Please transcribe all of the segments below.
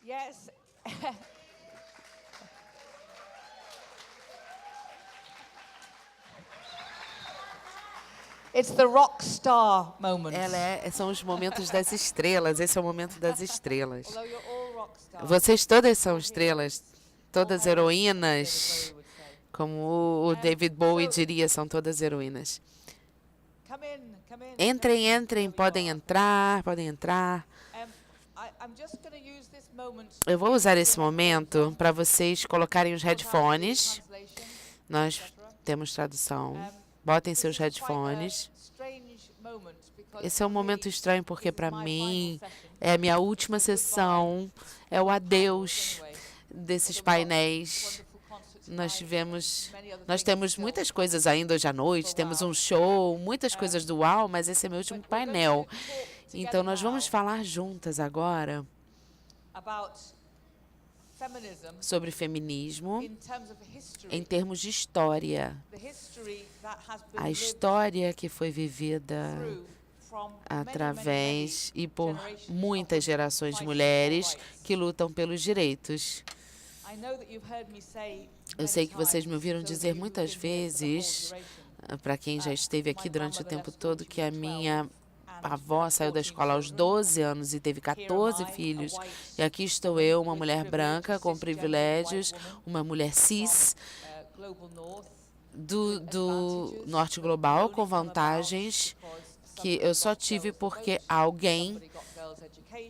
Yes. It's the rock star moment. São os momentos das estrelas. Esse é o momento das estrelas. Although you're all rock stars. Vocês todas são estrelas, todas heroínas, como o David Bowie diria, são todas heroínas. Come in, come in. Entrem, entrem, podem entrar, podem entrar. I'm just going to use this moment. Eu vou usar esse momento para vocês colocarem os headphones. Nós temos tradução. Botem seus headphones. Esse é um momento estranho porque, para mim, é a minha última sessão, é o adeus desses painéis. Nós temos muitas coisas ainda hoje à noite, temos um show, muitas coisas do UAU, mas esse é meu último painel. Então, nós vamos falar juntas agora sobre feminismo em termos de história. A história que foi vivida através e por muitas gerações de mulheres que lutam pelos direitos. Eu sei que vocês me ouviram dizer muitas vezes, para quem já esteve aqui durante o tempo todo, que a minha avó saiu da escola aos 12 anos e teve 14 filhos. E aqui estou eu, uma mulher branca com privilégios, uma mulher cis do norte global com vantagens que eu só tive porque alguém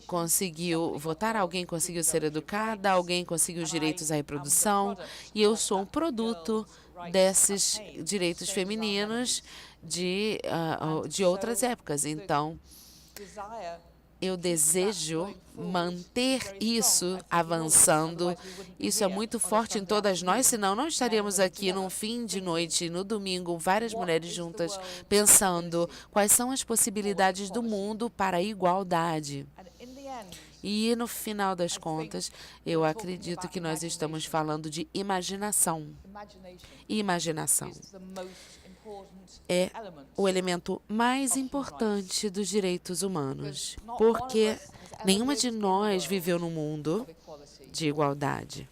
conseguiu votar, alguém conseguiu ser educada, alguém conseguiu os direitos à reprodução, e eu sou um produto desses direitos femininos de outras épocas. Então, eu desejo manter isso avançando. Isso é muito forte em todas nós, senão não estaríamos aqui num fim de noite, no domingo, várias mulheres juntas, pensando quais são as possibilidades do mundo para a igualdade. E, no final das contas, eu acredito que nós estamos falando de imaginação. Imaginação é o elemento mais importante dos direitos humanos, porque nenhuma de nós viveu num mundo de igualdade.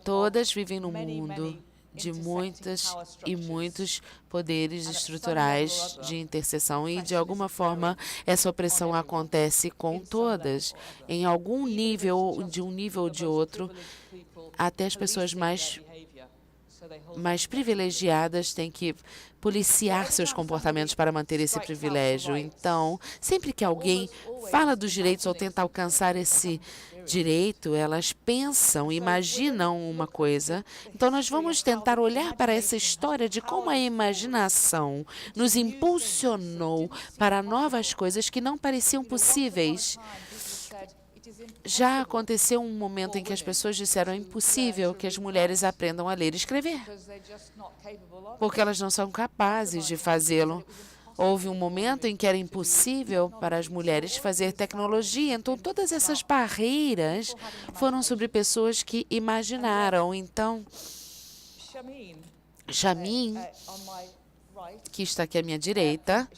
Todas vivem num mundo de muitas e muitos poderes estruturais de interseção e, de alguma forma, essa opressão acontece com todas, em algum nível, de um nível ou de outro. Até as pessoas mais privilegiadas têm que policiar seus comportamentos para manter esse privilégio. Então, sempre que alguém fala dos direitos ou tenta alcançar esse direito, elas pensam, imaginam uma coisa. Então, nós vamos tentar olhar para essa história de como a imaginação nos impulsionou para novas coisas que não pareciam possíveis. Já aconteceu um momento em que as pessoas disseram: é impossível que as mulheres aprendam a ler e escrever, porque elas não são capazes de fazê-lo. Houve um momento em que era impossível para as mulheres fazer tecnologia. Então, todas essas barreiras foram sobre pessoas que imaginaram. Então, Jamin, que está aqui à minha direita,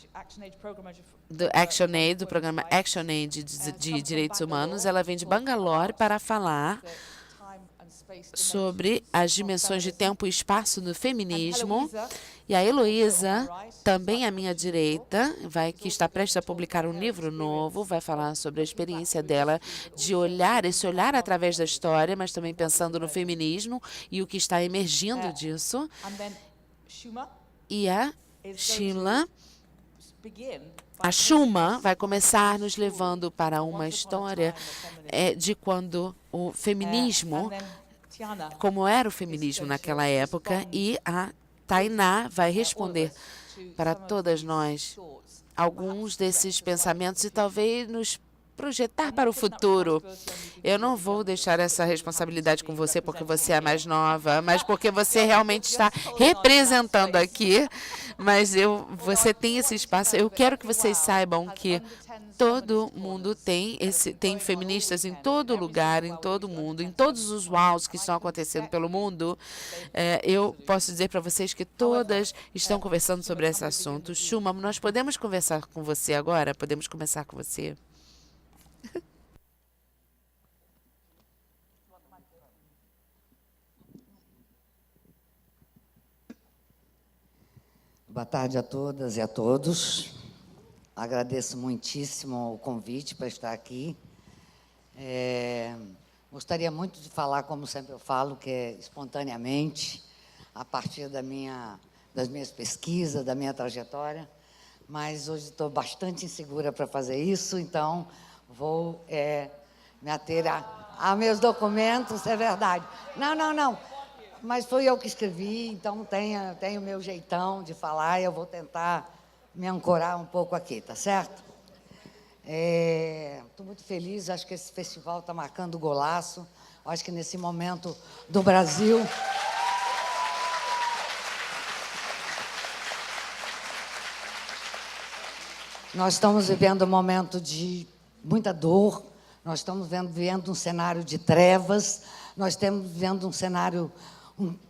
do ActionAid, do programa ActionAid de Direitos Humanos, ela vem de Bangalore para falar sobre as dimensões de tempo e espaço no feminismo. E a Heloísa, também à minha direita, que está prestes a publicar um livro novo, vai falar sobre a experiência dela de olhar através da história, mas também pensando no feminismo e o que está emergindo disso. E a Sheila A Schumann vai começar nos levando para uma história de quando o feminismo, como era o feminismo naquela época, e a Tainá vai responder para todas nós alguns desses pensamentos e talvez nos projetar para o futuro. Eu não vou deixar essa responsabilidade com você porque você é mais nova, mas porque você realmente está representando aqui, mas você tem esse espaço. Eu quero que vocês saibam que todo mundo tem feministas em todo lugar, em todo mundo, em todos os wows que estão acontecendo pelo mundo. Eu posso dizer para vocês que todas estão conversando sobre esse assunto. Schumann, nós podemos conversar com você agora? Podemos começar com você? Boa tarde a todas e a todos. Agradeço muitíssimo o convite para estar aqui. Gostaria muito de falar, como sempre eu falo, que é espontaneamente, a partir das minhas pesquisas, da minha trajetória, mas hoje estou bastante insegura para fazer isso, então vou me ater a meus documentos, é verdade. Não. Mas fui eu que escrevi, então tenho o meu jeitão de falar e eu vou tentar me ancorar um pouco aqui, tá certo? Estou muito feliz, acho que esse festival está marcando golaço. Acho que nesse momento do Brasil... Nós estamos vivendo um momento de muita dor, nós estamos vivendo um cenário de trevas, nós estamos vivendo um cenário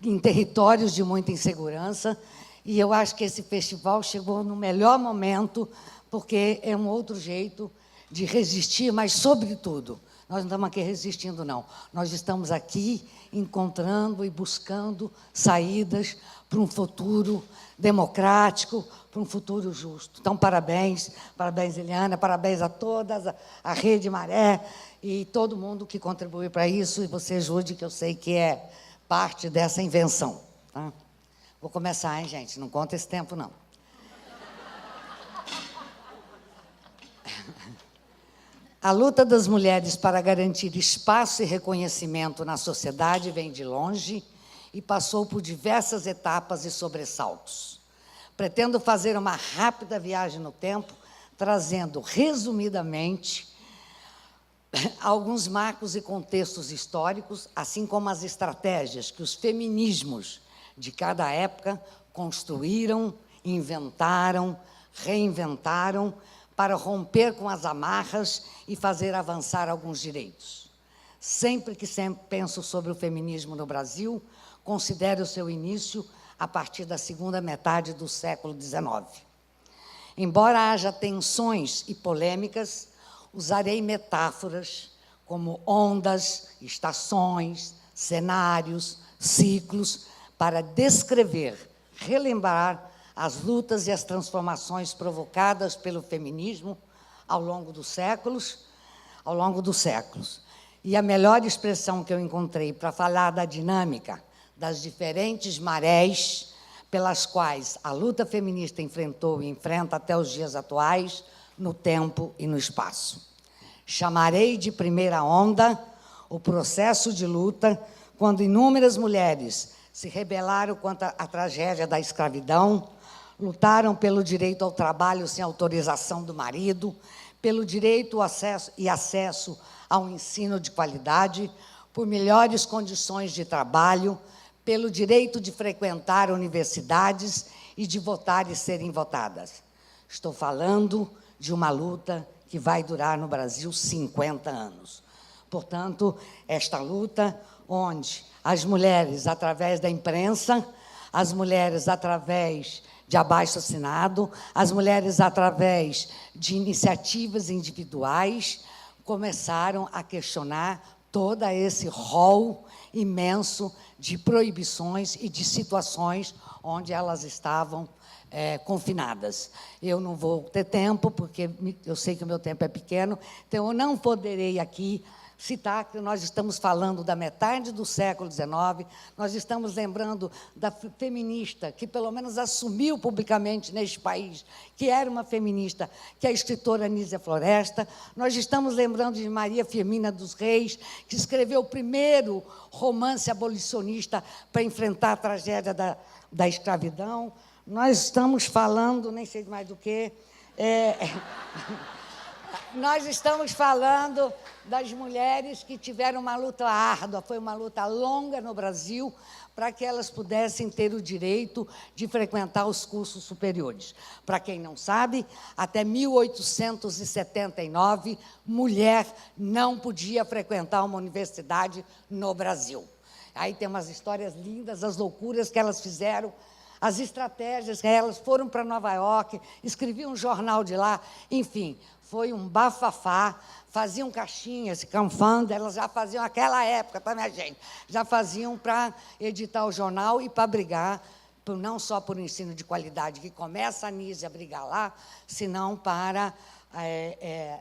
em territórios de muita insegurança, e eu acho que esse festival chegou no melhor momento, porque é um outro jeito de resistir, mas, sobretudo, nós não estamos aqui resistindo, não. Nós estamos aqui encontrando e buscando saídas para um futuro democrático, para um futuro justo. Então, parabéns, Eliana, parabéns a todas, a Rede Maré e todo mundo que contribui para isso, e você ajude, que eu sei que é parte dessa invenção. Tá? Vou começar, hein, gente? Não conta esse tempo, não. A luta das mulheres para garantir espaço e reconhecimento na sociedade vem de longe e passou por diversas etapas e sobressaltos. Pretendo fazer uma rápida viagem no tempo, trazendo, resumidamente, alguns marcos e contextos históricos, assim como as estratégias que os feminismos de cada época construíram, inventaram, reinventaram, para romper com as amarras e fazer avançar alguns direitos. Sempre penso sobre o feminismo no Brasil, considero o seu início a partir da segunda metade do século XIX. Embora haja tensões e polêmicas, usarei metáforas como ondas, estações, cenários, ciclos, para descrever, relembrar as lutas e as transformações provocadas pelo feminismo ao longo dos séculos. E a melhor expressão que eu encontrei para falar da dinâmica das diferentes marés pelas quais a luta feminista enfrentou e enfrenta até os dias atuais, no tempo e no espaço. Chamarei de primeira onda o processo de luta quando inúmeras mulheres se rebelaram contra a tragédia da escravidão, lutaram pelo direito ao trabalho sem autorização do marido, pelo direito ao acesso ao ensino de qualidade, por melhores condições de trabalho, pelo direito de frequentar universidades e de votar e serem votadas. Estou falando de uma luta que vai durar no Brasil 50 anos. Portanto, esta luta onde as mulheres, através da imprensa, as mulheres, através de abaixo-assinado, as mulheres, através de iniciativas individuais, começaram a questionar todo esse rol imenso de proibições e de situações onde elas estavam confinadas. Eu não vou ter tempo, porque eu sei que o meu tempo é pequeno, então eu não poderei aqui citar que nós estamos falando da metade do século XIX, nós estamos lembrando da feminista que, pelo menos, assumiu publicamente neste país que era uma feminista, que é a escritora Anísia Floresta. Nós estamos lembrando de Maria Firmina dos Reis, que escreveu o primeiro romance abolicionista para enfrentar a tragédia da escravidão. Nós estamos falando, nem sei mais do que... Nós estamos falando das mulheres que tiveram uma luta árdua, foi uma luta longa no Brasil, para que elas pudessem ter o direito de frequentar os cursos superiores. Para quem não sabe, até 1879, mulher não podia frequentar uma universidade no Brasil. Aí tem umas histórias lindas, as loucuras que elas fizeram, as estratégias que elas foram para Nova York, escreviam um jornal de lá, enfim, foi um bafafá, faziam caixinhas, canfando, elas já faziam naquela época, tá, minha gente? Já faziam para editar o jornal e para brigar, não só por ensino de qualidade, que começa a Anísia a brigar lá, senão para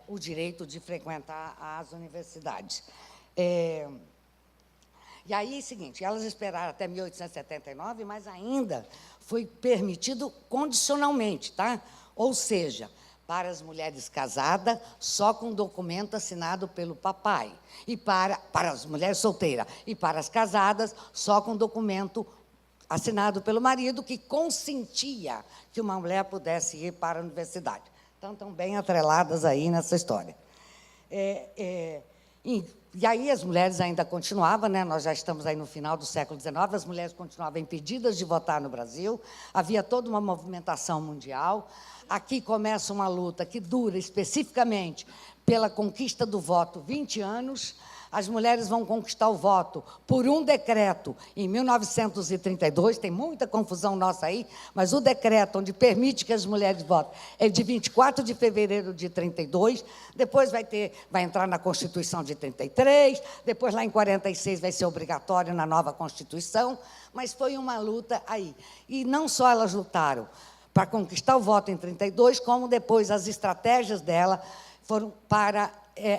o direito de frequentar as universidades. E aí, é o seguinte, elas esperaram até 1879, mas ainda foi permitido condicionalmente, tá? Ou seja, para as mulheres casadas, só com documento assinado pelo papai. E para as mulheres solteiras. E para as casadas, só com documento assinado pelo marido, que consentia que uma mulher pudesse ir para a universidade. Então, estão bem atreladas aí nessa história. E aí as mulheres ainda continuavam, né? Nós já estamos aí no final do século XIX, as mulheres continuavam impedidas de votar no Brasil, havia toda uma movimentação mundial. Aqui começa uma luta que dura especificamente pela conquista do voto 20 anos. As mulheres vão conquistar o voto por um decreto em 1932, tem muita confusão nossa aí, mas o decreto onde permite que as mulheres votem é de 24 de fevereiro de 32, depois vai entrar na Constituição de 33, depois lá em 46 vai ser obrigatório na nova Constituição, mas foi uma luta aí. E não só elas lutaram para conquistar o voto em 32, como depois as estratégias dela foram para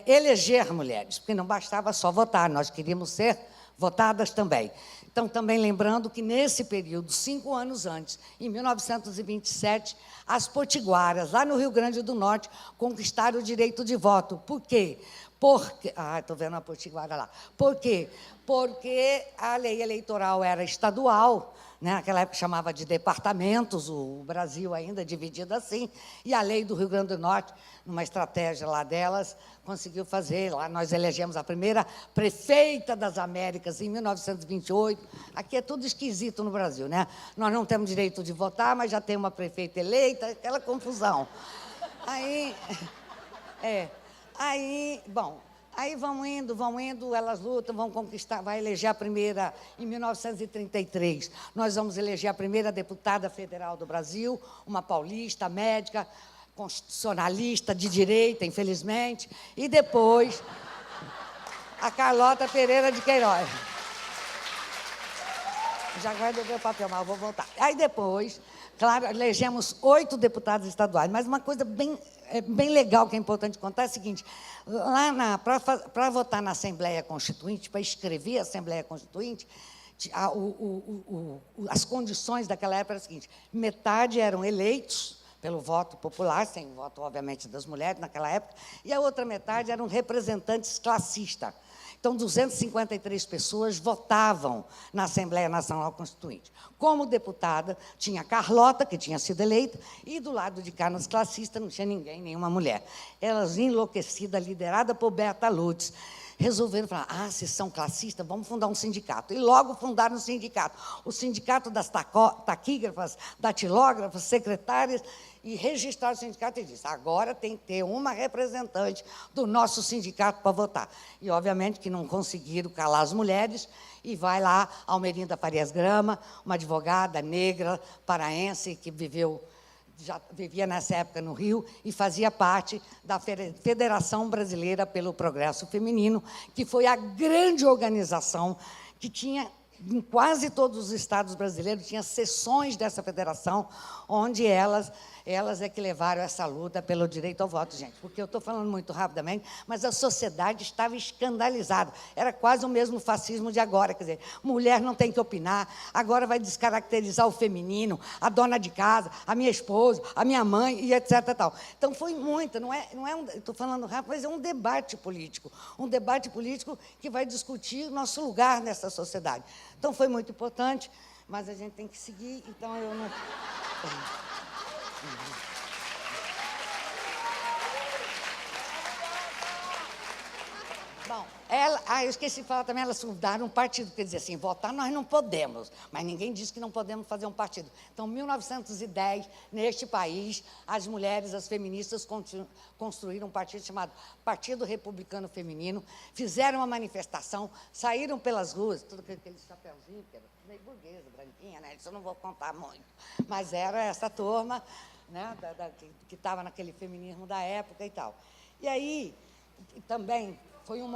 eleger mulheres, porque não bastava só votar, nós queríamos ser votadas também. Então, também lembrando que, nesse período, 5 anos antes, em 1927, as potiguaras, lá no Rio Grande do Norte, conquistaram o direito de voto. Por quê? Porque... estou vendo a potiguara lá. Por quê? Porque a lei eleitoral era estadual, né? Naquela época chamava de departamentos, o Brasil ainda dividido assim, e a lei do Rio Grande do Norte, numa estratégia lá delas, conseguiu fazer. Lá nós elegemos a primeira prefeita das Américas em 1928. Aqui é tudo esquisito no Brasil, né? Nós não temos direito de votar, mas já tem uma prefeita eleita, aquela confusão. Aí vão indo, elas lutam, vão conquistar, vai eleger a primeira, em 1933, nós vamos eleger a primeira deputada federal do Brasil, uma paulista, médica, constitucionalista, de direita, infelizmente, e depois, a Carlota Pereira de Queiroz. Já guardei o meu papel, mas eu vou voltar. Aí depois, claro, elegemos 8 deputados estaduais, mas uma coisa bem legal que é importante contar é o seguinte, para votar na Assembleia Constituinte, para escrever a Assembleia Constituinte, as condições daquela época eram as seguintes: metade eram eleitos pelo voto popular, sem o voto, obviamente, das mulheres naquela época, e a outra metade eram representantes classistas. Então, 253 pessoas votavam na Assembleia Nacional Constituinte. Como deputada, tinha a Carlota, que tinha sido eleita, e do lado de cá, nos classistas, não tinha ninguém, nenhuma mulher. Elas, enlouquecidas, lideradas por Berta Lutz, resolveram falar, se são classistas, vamos fundar um sindicato. E logo fundaram um sindicato. O sindicato das taquígrafas, datilógrafas, secretárias, e registraram o sindicato e disse, agora tem que ter uma representante do nosso sindicato para votar. E, obviamente, que não conseguiram calar as mulheres, e vai lá Almerinda Farias Grama, uma advogada negra, paraense, que já vivia nessa época no Rio e fazia parte da Federação Brasileira pelo Progresso Feminino, que foi a grande organização que tinha em quase todos os estados brasileiros, tinha seções dessa federação, onde elas é que levaram essa luta pelo direito ao voto, gente. Porque eu estou falando muito rapidamente, mas a sociedade estava escandalizada. Era quase o mesmo fascismo de agora. Quer dizer, mulher não tem que opinar, agora vai descaracterizar o feminino, a dona de casa, a minha esposa, a minha mãe, e etc. Tal. Então, foi muita, estou falando rápido, mas é um debate político que vai discutir o nosso lugar nessa sociedade. Então, foi muito importante, mas a gente tem que seguir, então eu não... Bom, eu esqueci de falar também, elas fundaram um partido, quer dizer assim, votar nós não podemos, mas ninguém disse que não podemos fazer um partido. Então, em 1910, neste país, as mulheres, as feministas, construíram um partido chamado Partido Republicano Feminino, fizeram uma manifestação, saíram pelas ruas, tudo aquele chapéuzinho, que era meio burguesa, branquinha, né? Isso eu não vou contar muito, mas era essa turma, né, que estava naquele feminismo da época e tal. E aí, também... Foi um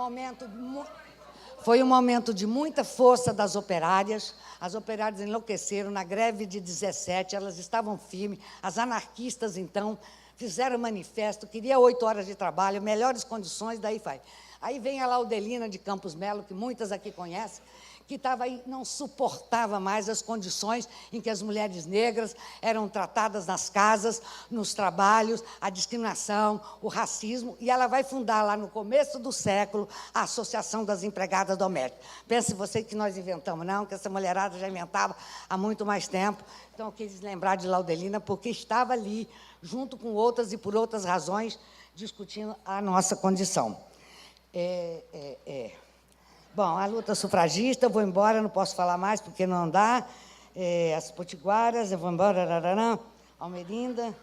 momento de muita força das operárias. As operárias enlouqueceram na greve de 17, elas estavam firmes. As anarquistas, então, fizeram manifesto, queria 8 horas de trabalho, melhores condições, daí vai. Aí vem a Laudelina de Campos Melo, que muitas aqui conhecem, que estava aí, não suportava mais as condições em que as mulheres negras eram tratadas nas casas, nos trabalhos, a discriminação, o racismo, e ela vai fundar lá no começo do século a Associação das Empregadas Domésticas. Pense você que nós inventamos, não, que essa mulherada já inventava há muito mais tempo. Então, eu quis lembrar de Laudelina, porque estava ali, junto com outras e por outras razões, discutindo a nossa condição. Bom, a luta sufragista, eu vou embora, não posso falar mais, porque não dá. As potiguaras, eu vou embora, Almerinda.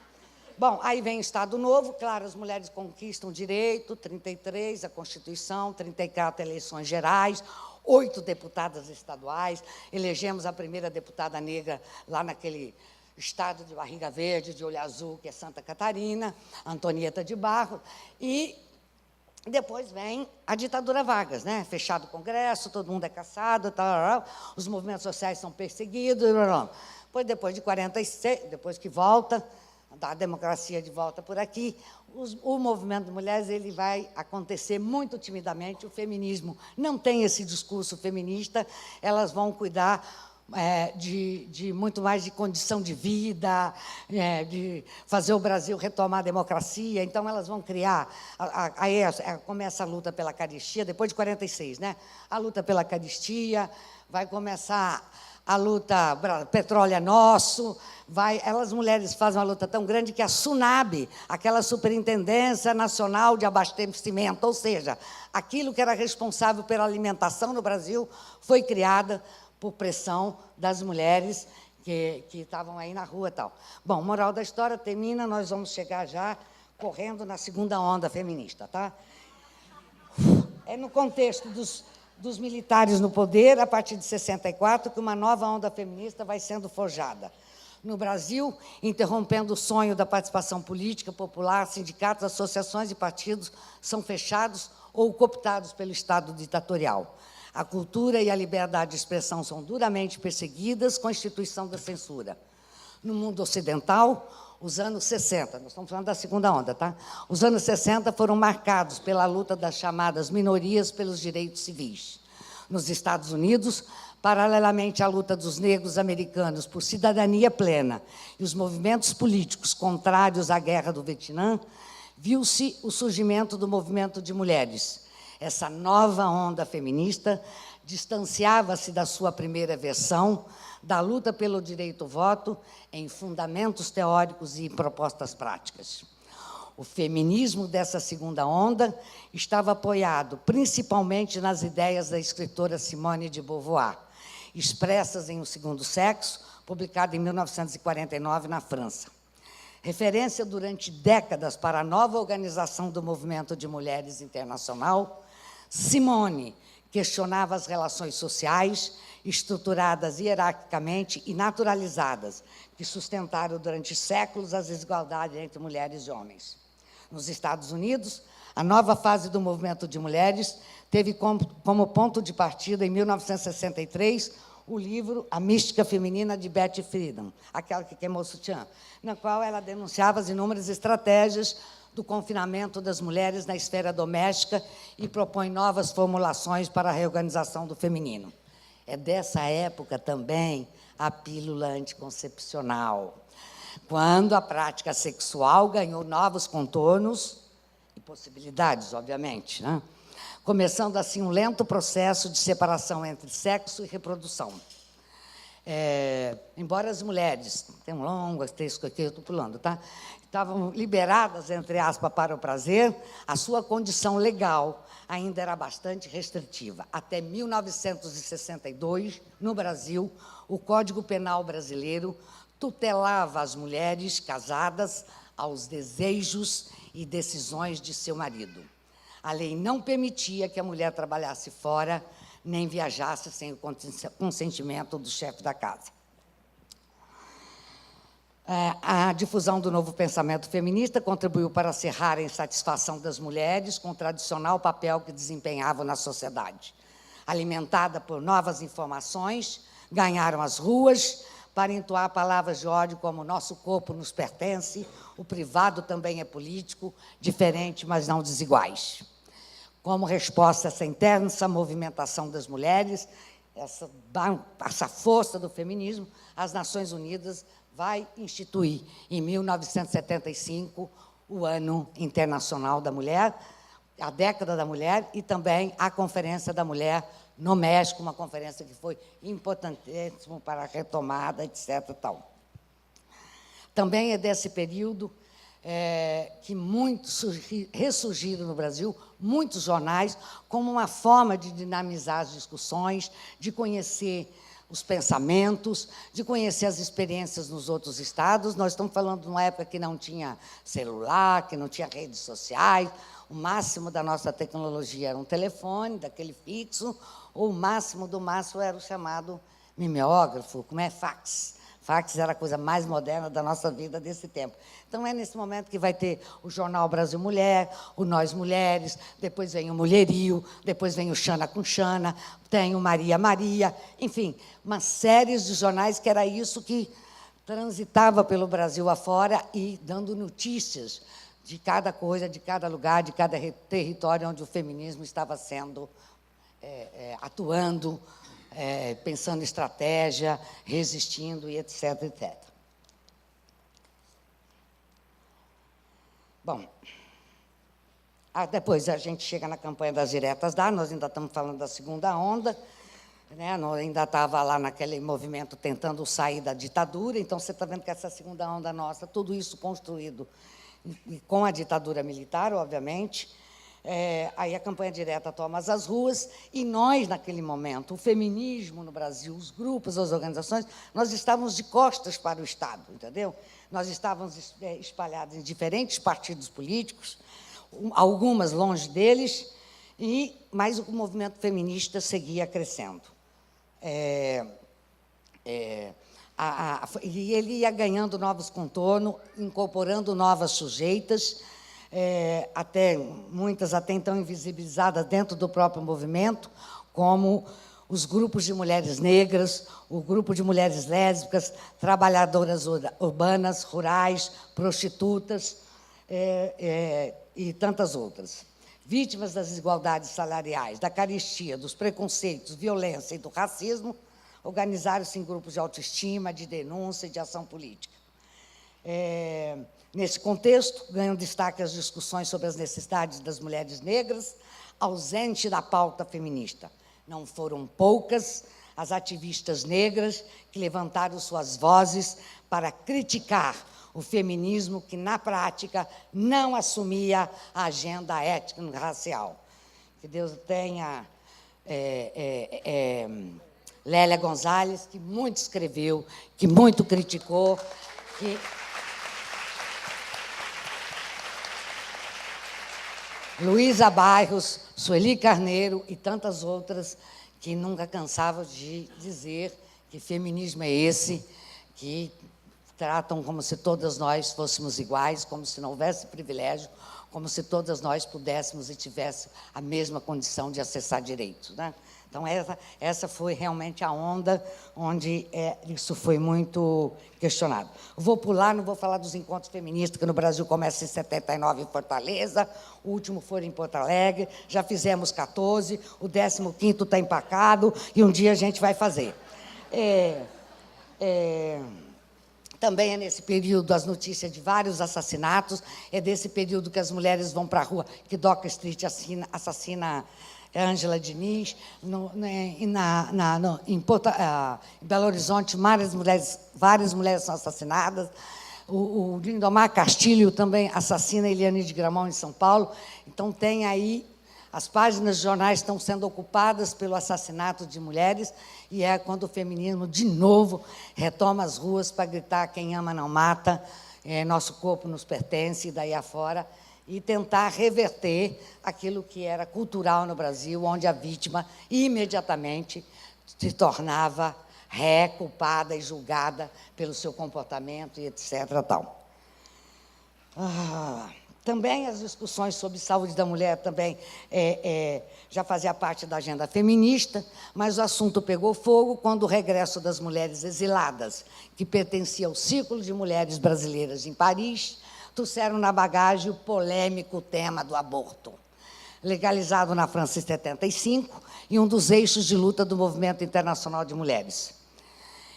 Bom, aí vem o Estado Novo, claro, as mulheres conquistam direito, 33, a Constituição, 34, eleições gerais, 8 deputadas estaduais, elegemos a primeira deputada negra lá naquele estado de barriga verde, de olho azul, que é Santa Catarina, Antonieta de Barros, e... Depois vem a ditadura Vargas, né? Fechado o Congresso, todo mundo é caçado, os movimentos sociais são perseguidos. Depois de 46, depois que volta, a democracia de volta por aqui, o movimento de mulheres ele vai acontecer muito timidamente. O feminismo não tem esse discurso feminista, elas vão cuidar de muito mais de condição de vida, de fazer o Brasil retomar a democracia. Então, elas vão criar... Aí começa a luta pela caristia, depois de 46, né? A luta pela caristia, vai começar a luta Petróleo é Nosso, elas, mulheres, fazem uma luta tão grande que a SUNAB, aquela Superintendência Nacional de Abastecimento, ou seja, aquilo que era responsável pela alimentação no Brasil, foi criada por pressão das mulheres que estavam aí na rua e tal. Bom, moral da história termina, nós vamos chegar já correndo na segunda onda feminista, tá? É no contexto dos militares no poder, a partir de 64, que uma nova onda feminista vai sendo forjada. No Brasil, interrompendo o sonho da participação política popular, sindicatos, associações e partidos são fechados ou cooptados pelo Estado ditatorial. A cultura e a liberdade de expressão são duramente perseguidas com a instituição da censura. No mundo ocidental, os anos 60, nós estamos falando da segunda onda, tá? Os anos 60 foram marcados pela luta das chamadas minorias pelos direitos civis. Nos Estados Unidos, paralelamente à luta dos negros americanos por cidadania plena e os movimentos políticos contrários à guerra do Vietnã, viu-se o surgimento do movimento de mulheres. Essa nova onda feminista distanciava-se da sua primeira versão, da luta pelo direito ao voto, em fundamentos teóricos e propostas práticas. O feminismo dessa segunda onda estava apoiado principalmente nas ideias da escritora Simone de Beauvoir, expressas em O Segundo Sexo, publicado em 1949 na França. Referência durante décadas para a nova organização do movimento de mulheres internacional, Simone questionava as relações sociais, estruturadas hierarquicamente e naturalizadas, que sustentaram durante séculos as desigualdades entre mulheres e homens. Nos Estados Unidos, a nova fase do movimento de mulheres teve como ponto de partida, em 1963, o livro A Mística Feminina, de Betty Friedan, aquela que queimou o sutiã, na qual ela denunciava as inúmeras estratégias do confinamento das mulheres na esfera doméstica e propõe novas formulações para a reorganização do feminino. É dessa época também a pílula anticoncepcional, quando a prática sexual ganhou novos contornos e possibilidades, obviamente, né? Começando assim um lento processo de separação entre sexo e reprodução. Embora as mulheres, tem um longo texto aqui, eu estou pulando, tá? Estavam liberadas, entre aspas, para o prazer, a sua condição legal ainda era bastante restritiva. Até 1962, no Brasil, o Código Penal brasileiro tutelava as mulheres casadas aos desejos e decisões de seu marido. A lei não permitia que a mulher trabalhasse fora, nem viajasse sem o consentimento do chefe da casa. A difusão do novo pensamento feminista contribuiu para cerrar a insatisfação das mulheres com o tradicional papel que desempenhavam na sociedade. Alimentada por novas informações, ganharam as ruas para entoar palavras de ódio como nosso corpo nos pertence, o privado também é político, diferente, mas não desiguais. Como resposta a essa intensa movimentação das mulheres, essa força do feminismo, as Nações Unidas vai instituir, em 1975, o Ano Internacional da Mulher, a década da mulher, e também a Conferência da Mulher no México, uma conferência que foi importantíssima para a retomada, etc. Tal. Também é desse período que ressurgiram no Brasil muitos jornais como uma forma de dinamizar as discussões, de conhecer os pensamentos, de conhecer as experiências nos outros estados. Nós estamos falando de uma época que não tinha celular, que não tinha redes sociais, o máximo da nossa tecnologia era um telefone, daquele fixo, ou o máximo do máximo era o chamado mimeógrafo, como é fax. Fax era a coisa mais moderna da nossa vida desse tempo. Então, é nesse momento que vai ter o Jornal Brasil Mulher, o Nós Mulheres, depois vem o Mulherio, depois vem o Xana com Xana, tem o Maria Maria, enfim, uma série de jornais que era isso que transitava pelo Brasil afora e dando notícias de cada coisa, de cada lugar, de cada território onde o feminismo estava sendo atuando, pensando em estratégia, resistindo e etc, etc. Bom, depois a gente chega na campanha das diretas da, nós ainda estamos falando da segunda onda, né? Nós ainda estava lá naquele movimento tentando sair da ditadura, então você está vendo que essa segunda onda nossa, tudo isso construído com a ditadura militar, obviamente. Aí a campanha direta toma as ruas, e nós, naquele momento, o feminismo no Brasil, os grupos, as organizações, nós estávamos de costas para o Estado, entendeu? Nós estávamos espalhados em diferentes partidos políticos, algumas longe deles, mas o movimento feminista seguia crescendo. E ele ia ganhando novos contornos, incorporando novas sujeitas, até muitas até então invisibilizadas dentro do próprio movimento, como os grupos de mulheres negras, o grupo de mulheres lésbicas, trabalhadoras urbanas, rurais, prostitutas e tantas outras. Vítimas das desigualdades salariais, da carestia, dos preconceitos, violência e do racismo, organizaram-se em grupos de autoestima, de denúncia e de ação política. Nesse contexto, ganham destaque as discussões sobre as necessidades das mulheres negras, ausente da pauta feminista. Não foram poucas as ativistas negras que levantaram suas vozes para criticar o feminismo que, na prática, não assumia a agenda étnico-racial. Que Deus tenha Lélia Gonzalez, que muito escreveu, que muito criticou, que Luísa Bairros, Sueli Carneiro e tantas outras que nunca cansavam de dizer que feminismo é esse, que tratam como se todas nós fôssemos iguais, como se não houvesse privilégio, como se todas nós pudéssemos e tivéssemos a mesma condição de acessar direitos, né? Então, essa foi realmente a onda onde isso foi muito questionado. Vou pular, não vou falar dos encontros feministas, que no Brasil começa em 79 em Fortaleza, o último foi em Porto Alegre, já fizemos 14, o 15º está empacado, e um dia a gente vai fazer. Também é nesse período as notícias de vários assassinatos, é desse período que as mulheres vão para a rua, que Doca Street assassina Ângela Diniz, em Belo Horizonte, várias mulheres são assassinadas, o Lindomar Castilho também assassina Eliane de Gramont, em São Paulo. Então, tem aí, as páginas de jornais estão sendo ocupadas pelo assassinato de mulheres, e é quando o feminismo, de novo, retoma as ruas para gritar: quem ama não mata, nosso corpo nos pertence, e daí afora, e tentar reverter aquilo que era cultural no Brasil, onde a vítima imediatamente se tornava ré, culpada e julgada pelo seu comportamento, e etc. Tal. Também as discussões sobre saúde da mulher também já fazia parte da agenda feminista, mas o assunto pegou fogo quando o regresso das mulheres exiladas, que pertencia ao Círculo de Mulheres Brasileiras em Paris, trouxeram na bagagem o polêmico tema do aborto, legalizado na França em 75, e um dos eixos de luta do Movimento Internacional de Mulheres.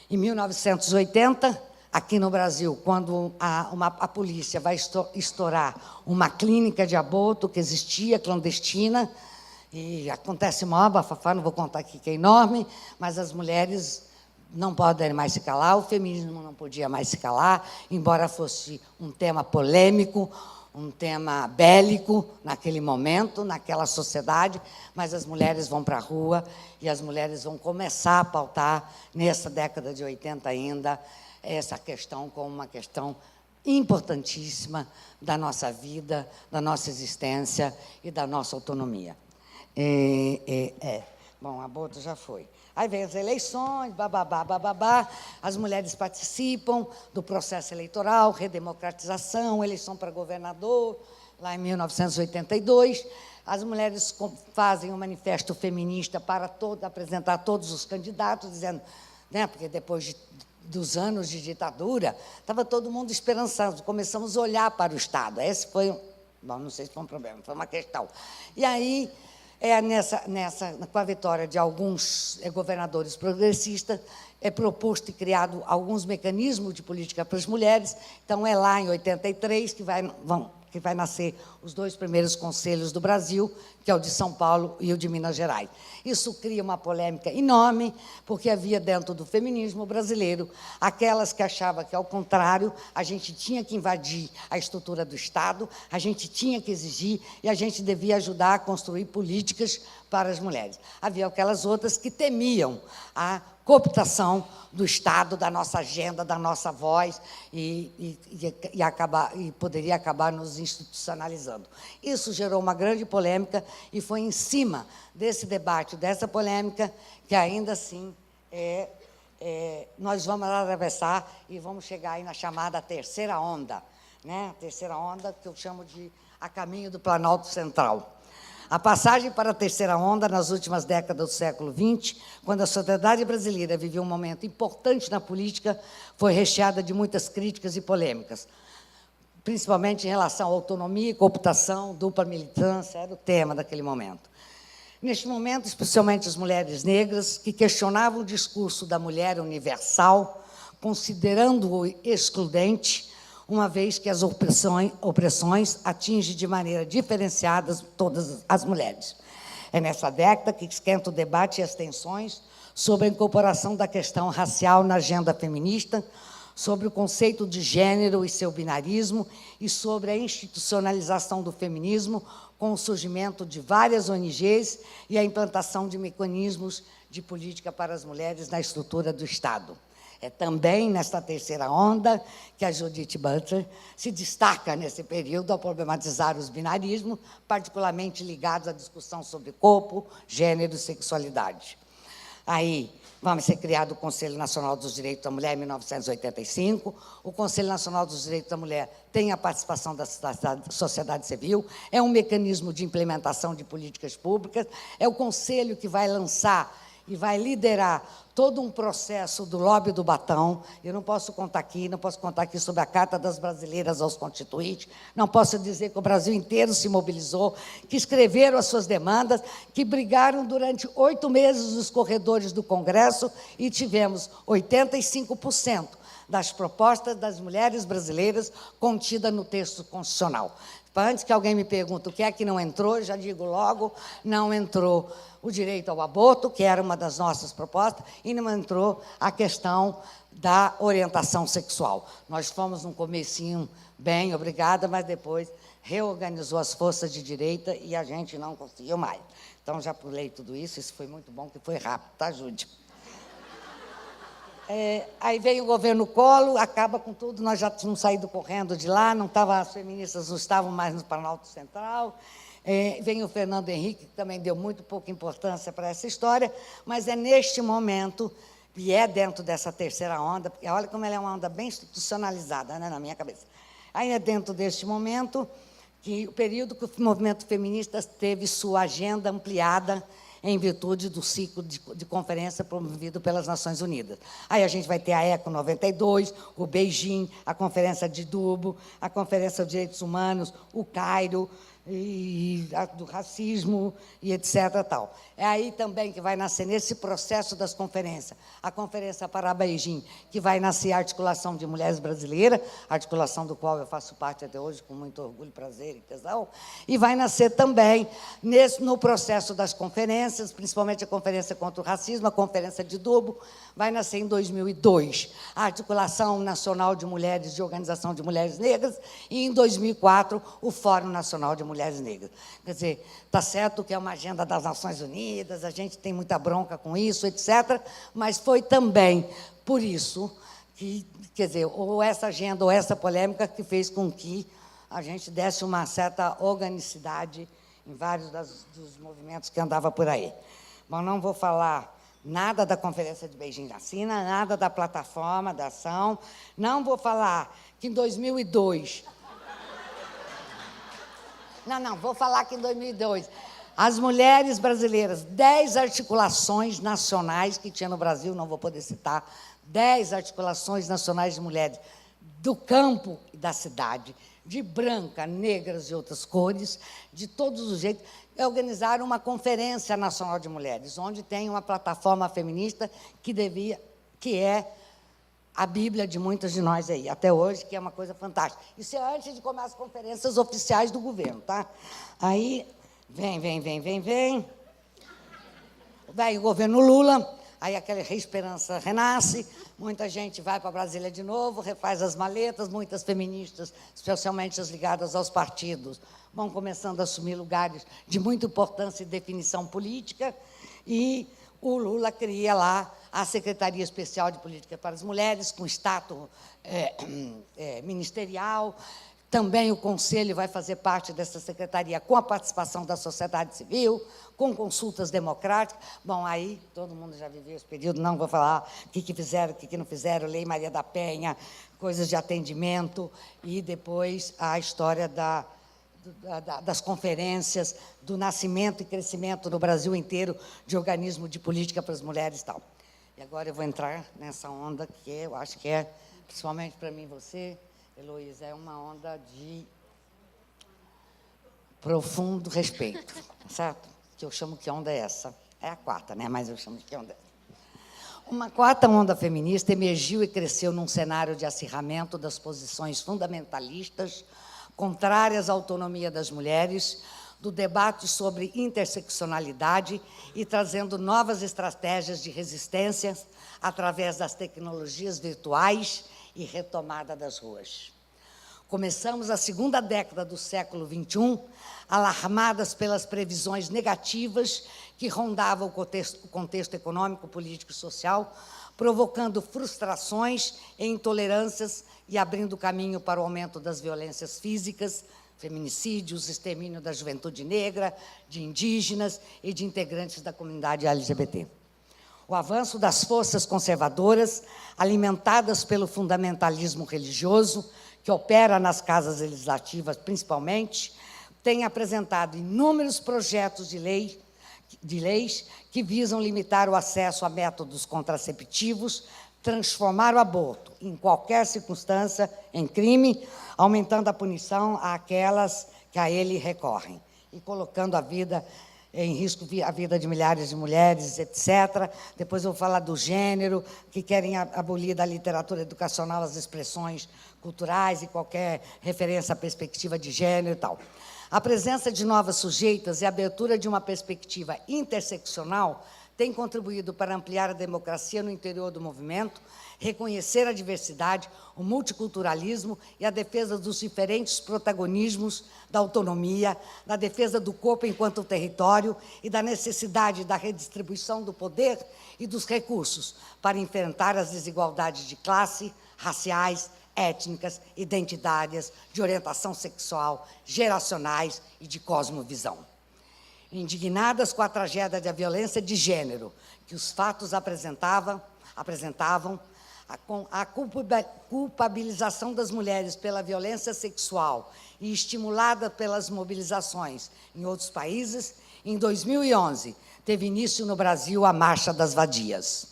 Em 1980, aqui no Brasil, quando a polícia vai estourar uma clínica de aborto que existia, clandestina, e acontece uma bafafá, não vou contar aqui que é enorme, mas as mulheres não podem mais se calar, o feminismo não podia mais se calar, embora fosse um tema polêmico, um tema bélico naquele momento, naquela sociedade, mas as mulheres vão para a rua e as mulheres vão começar a pautar, nessa década de 80 ainda, essa questão como uma questão importantíssima da nossa vida, da nossa existência e da nossa autonomia. Bom, aborto já foi. Aí vem as eleições, bababá, as mulheres participam do processo eleitoral, redemocratização, eleição para governador, lá em 1982. As mulheres fazem um manifesto feminista para apresentar todos os candidatos, dizendo, né, porque depois dos anos de ditadura, estava todo mundo esperançado, começamos a olhar para o Estado. Esse foi, bom, não sei se foi um problema, foi uma questão. E aí, com a vitória de alguns governadores progressistas, é proposto e criado alguns mecanismos de política para as mulheres. Então, é lá em 83 que vai nascer os dois primeiros conselhos do Brasil, que é o de São Paulo e o de Minas Gerais. Isso cria uma polêmica enorme, porque havia dentro do feminismo brasileiro aquelas que achavam que, ao contrário, a gente tinha que invadir a estrutura do Estado, a gente tinha que exigir e a gente devia ajudar a construir políticas para as mulheres. Havia aquelas outras que temiam a cooptação do Estado, da nossa agenda, da nossa voz, e poderia acabar nos institucionalizando. Isso gerou uma grande polêmica, e foi em cima desse debate, dessa polêmica, que ainda assim nós vamos atravessar e vamos chegar aí na chamada terceira onda, né? A terceira onda, que eu chamo de a caminho do Planalto Central. A passagem para a terceira onda, nas últimas décadas do século XX, quando a sociedade brasileira vivia um momento importante na política, foi recheada de muitas críticas e polêmicas, principalmente em relação à autonomia, cooptação, dupla militância, era o tema daquele momento. Neste momento, especialmente as mulheres negras, que questionavam o discurso da mulher universal, considerando-o excludente, uma vez que as opressões atingem de maneira diferenciada todas as mulheres. É nessa década que esquenta o debate e as tensões sobre a incorporação da questão racial na agenda feminista, sobre o conceito de gênero e seu binarismo, e sobre a institucionalização do feminismo, com o surgimento de várias ONGs e a implantação de mecanismos de política para as mulheres na estrutura do Estado. É também nesta terceira onda que a Judith Butler se destaca nesse período ao problematizar os binarismos, particularmente ligados à discussão sobre corpo, gênero e sexualidade. Aí, Vai ser criado o Conselho Nacional dos Direitos da Mulher em 1985. O Conselho Nacional dos Direitos da Mulher tem a participação da sociedade civil, é um mecanismo de implementação de políticas públicas, é o conselho que vai lançar e vai liderar todo um processo do lobby do Batão. Eu não posso contar aqui sobre a Carta das Brasileiras aos Constituintes, não posso dizer que o Brasil inteiro se mobilizou, que escreveram as suas demandas, que brigaram durante 8 meses nos corredores do Congresso e tivemos 85% das propostas das mulheres brasileiras contidas no texto constitucional. Antes que alguém me pergunte o que é que não entrou, eu já digo logo, não entrou o direito ao aborto, que era uma das nossas propostas, e não entrou a questão da orientação sexual. Nós fomos num comecinho bem, obrigada, mas depois reorganizou as forças de direita e a gente não conseguiu mais. Então, já pulei tudo isso foi muito bom, que foi rápido, tá, Júlia? Aí veio o governo Collor, acaba com tudo, nós já tínhamos saído correndo de lá, as feministas não estavam mais no Planalto Central. Vem o Fernando Henrique, que também deu muito pouca importância para essa história, mas é neste momento, e é dentro dessa terceira onda, porque olha como ela é uma onda bem institucionalizada, né, na minha cabeça. Aí é dentro deste momento que o período que o movimento feminista teve sua agenda ampliada em virtude do ciclo de conferência promovido pelas Nações Unidas. Aí a gente vai ter a ECO 92, o Beijing, a Conferência de Durban, a Conferência de Direitos Humanos, o Cairo, e do racismo e etc. Tal. É aí também que vai nascer, nesse processo das conferências, a Conferência para Beijing, que vai nascer a Articulação de Mulheres Brasileiras, articulação do qual eu faço parte até hoje, com muito orgulho, prazer e tesão, e vai nascer também, no processo das conferências, principalmente a Conferência contra o Racismo, a Conferência de Durban, vai nascer em 2002, a Articulação Nacional de Mulheres, de Organização de Mulheres Negras, e, em 2004, o Fórum Nacional de Mulheres Negras. Quer dizer, está certo que é uma agenda das Nações Unidas, a gente tem muita bronca com isso, etc., mas foi também por isso que, quer dizer, ou essa agenda ou essa polêmica que fez com que a gente desse uma certa organicidade em vários dos movimentos que andava por aí. Bom, não vou falar nada da Conferência de Beijing da China, nada da plataforma, da ação, não vou falar que em 2002... Não, vou falar que em 2002, as mulheres brasileiras, 10 articulações nacionais que tinha no Brasil, não vou poder citar, 10 articulações nacionais de mulheres do campo e da cidade, de branca, negras e outras cores, de todos os jeitos, organizaram uma Conferência Nacional de Mulheres, onde tem uma plataforma feminista que é a Bíblia de muitas de nós aí, até hoje, que é uma coisa fantástica. Isso é antes de começar as conferências oficiais do governo, tá? Aí, vem. Daí o governo Lula, aí aquela esperança renasce, muita gente vai para Brasília de novo, refaz as maletas, muitas feministas, especialmente as ligadas aos partidos, vão começando a assumir lugares de muita importância e definição política, e o Lula cria lá a Secretaria Especial de Política para as Mulheres, com status ministerial. Também o Conselho vai fazer parte dessa secretaria com a participação da sociedade civil, com consultas democráticas. Bom, aí todo mundo já viveu esse período, não vou falar o que fizeram, o que não fizeram, Lei Maria da Penha, coisas de atendimento, e depois a história das conferências, do nascimento e crescimento no Brasil inteiro de organismo de política para as mulheres e tal. E agora eu vou entrar nessa onda que eu acho que é, principalmente para mim e você, Heloísa, é uma onda de profundo respeito, certo? Que eu chamo que onda é essa. É a quarta, né? Mas eu chamo de que onda é essa. Uma quarta onda feminista emergiu e cresceu num cenário de acirramento das posições fundamentalistas, contrárias à autonomia das mulheres, do debate sobre interseccionalidade e trazendo novas estratégias de resistência através das tecnologias virtuais e retomada das ruas. Começamos a segunda década do século XXI, alarmadas pelas previsões negativas que rondavam o contexto econômico, político e social, provocando frustrações e intolerâncias e abrindo caminho para o aumento das violências físicas, feminicídios, extermínio da juventude negra, de indígenas e de integrantes da comunidade LGBT. O avanço das forças conservadoras, alimentadas pelo fundamentalismo religioso, que opera nas casas legislativas principalmente, tem apresentado inúmeros projetos de leis que visam limitar o acesso a métodos contraceptivos, transformar o aborto, em qualquer circunstância, em crime, aumentando a punição àquelas que a ele recorrem, e colocando em risco a vida de milhares de mulheres, etc. Depois eu vou falar do gênero, que querem abolir da literatura educacional as expressões culturais e qualquer referência à perspectiva de gênero e tal. A presença de novas sujeitas e a abertura de uma perspectiva interseccional tem contribuído para ampliar a democracia no interior do movimento, reconhecer a diversidade, o multiculturalismo e a defesa dos diferentes protagonismos da autonomia, da defesa do corpo enquanto território e da necessidade da redistribuição do poder e dos recursos para enfrentar as desigualdades de classe, raciais, étnicas, identitárias, de orientação sexual, geracionais e de cosmovisão. Indignadas com a tragédia da violência de gênero que os fatos apresentavam, a culpabilização das mulheres pela violência sexual e estimulada pelas mobilizações em outros países, em 2011, teve início no Brasil a Marcha das Vadias.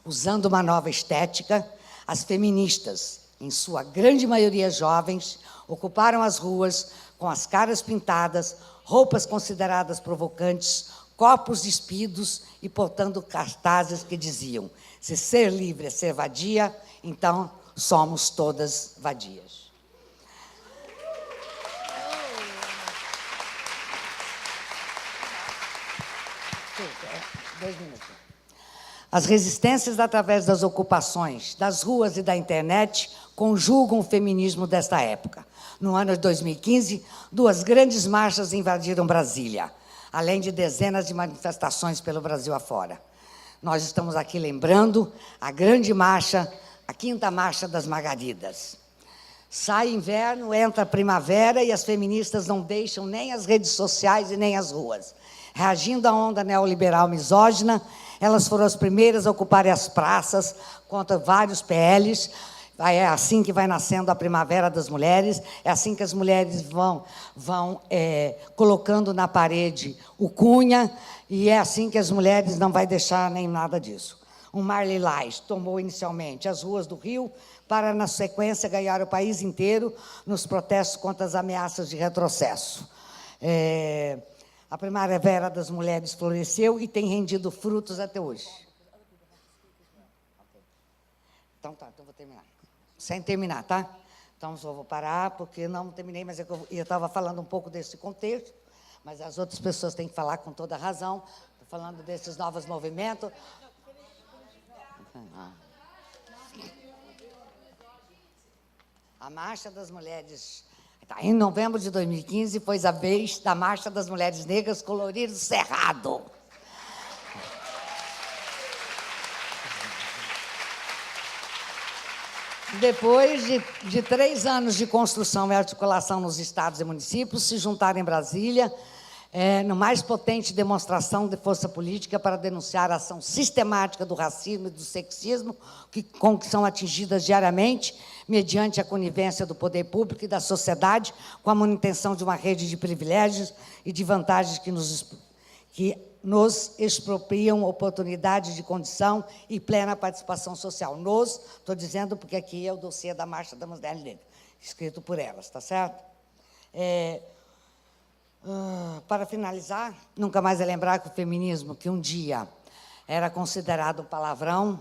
Usando uma nova estética, as feministas, em sua grande maioria jovens, ocuparam as ruas com as caras pintadas, roupas consideradas provocantes, corpos despidos e portando cartazes que diziam: se ser livre é ser vadia, então somos todas vadias. As resistências através das ocupações, das ruas e da internet conjugam o feminismo desta época. No ano de 2015, 2 grandes marchas invadiram Brasília, além de dezenas de manifestações pelo Brasil afora. Nós estamos aqui lembrando a grande marcha, a 5ª Marcha das Margaridas. Sai inverno, entra primavera e as feministas não deixam nem as redes sociais e nem as ruas. Reagindo à onda neoliberal misógina, elas foram as primeiras a ocuparem as praças contra vários PLs. É assim que vai nascendo a primavera das mulheres, é assim que as mulheres vão colocando na parede o Cunha, e é assim que as mulheres não vai deixar nem nada disso. O Mar Lilás tomou inicialmente as ruas do Rio, para, na sequência, ganhar o país inteiro nos protestos contra as ameaças de retrocesso. A primavera das mulheres floresceu e tem rendido frutos até hoje. Então vou terminar. Sem terminar, tá? Então, só vou parar, porque não terminei, mas eu estava falando um pouco desse contexto, mas as outras pessoas têm que falar com toda razão. Estou falando desses novos movimentos. A Marcha das Mulheres... Em novembro de 2015, foi a vez da Marcha das Mulheres Negras colorir o Cerrado. Depois de 3 anos de construção e articulação nos estados e municípios, se juntaram em Brasília, no mais potente demonstração de força política para denunciar a ação sistemática do racismo e do sexismo que são atingidas diariamente, mediante a conivência do poder público e da sociedade, com a manutenção de uma rede de privilégios e de vantagens que nos expropriam oportunidades de condição e plena participação social. Estou dizendo porque aqui é o dossiê da Marcha da Mulher Negra, escrito por elas, está certo? Para finalizar, nunca mais é lembrar que o feminismo, que um dia era considerado palavrão,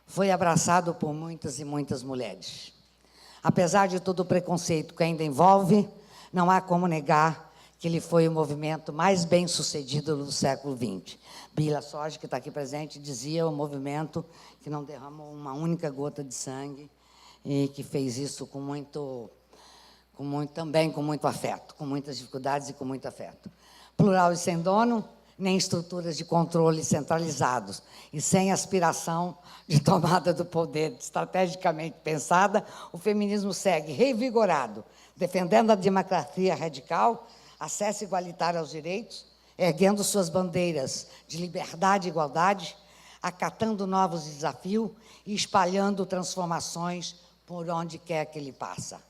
foi abraçado por muitas e muitas mulheres. Apesar de todo o preconceito que ainda envolve, não há como negar que ele foi o movimento mais bem-sucedido do século XX. Bila Sorge, que está aqui presente, dizia: o movimento que não derramou uma única gota de sangue e que fez isso também com muito afeto, com muitas dificuldades e com muito afeto. Plural e sem dono, nem estruturas de controle centralizados, e sem aspiração de tomada do poder estrategicamente pensada, o feminismo segue revigorado, defendendo a democracia radical, acesso igualitário aos direitos, erguendo suas bandeiras de liberdade e igualdade, acatando novos desafios e espalhando transformações por onde quer que ele passa.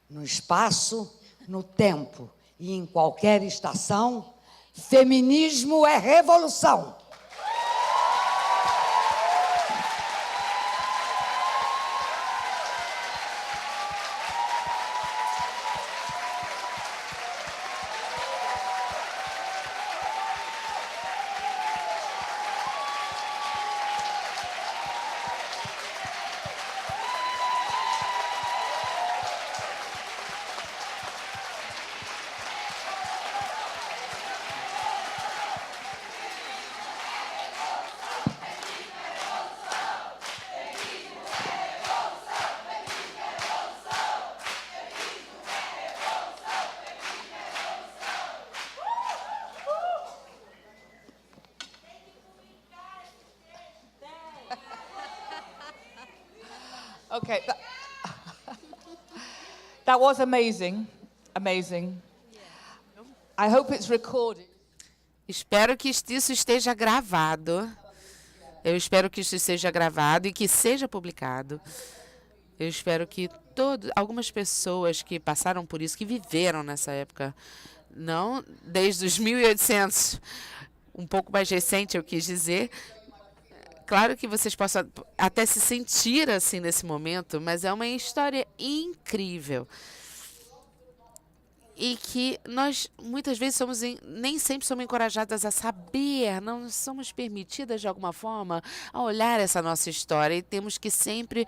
No espaço, no tempo e em qualquer estação, feminismo é revolução. Okay. That was amazing. Amazing. I hope it's recorded. Espero que isso esteja gravado. Eu espero que isso seja gravado e que seja publicado. Eu espero que algumas pessoas que passaram por isso, que viveram nessa época, não desde os 1800, um pouco mais recente, eu quis dizer. Claro que vocês possam até se sentir assim nesse momento, mas é uma história incrível. E que nós, muitas vezes, nem sempre somos encorajadas a saber, não somos permitidas, de alguma forma, a olhar essa nossa história. E temos que sempre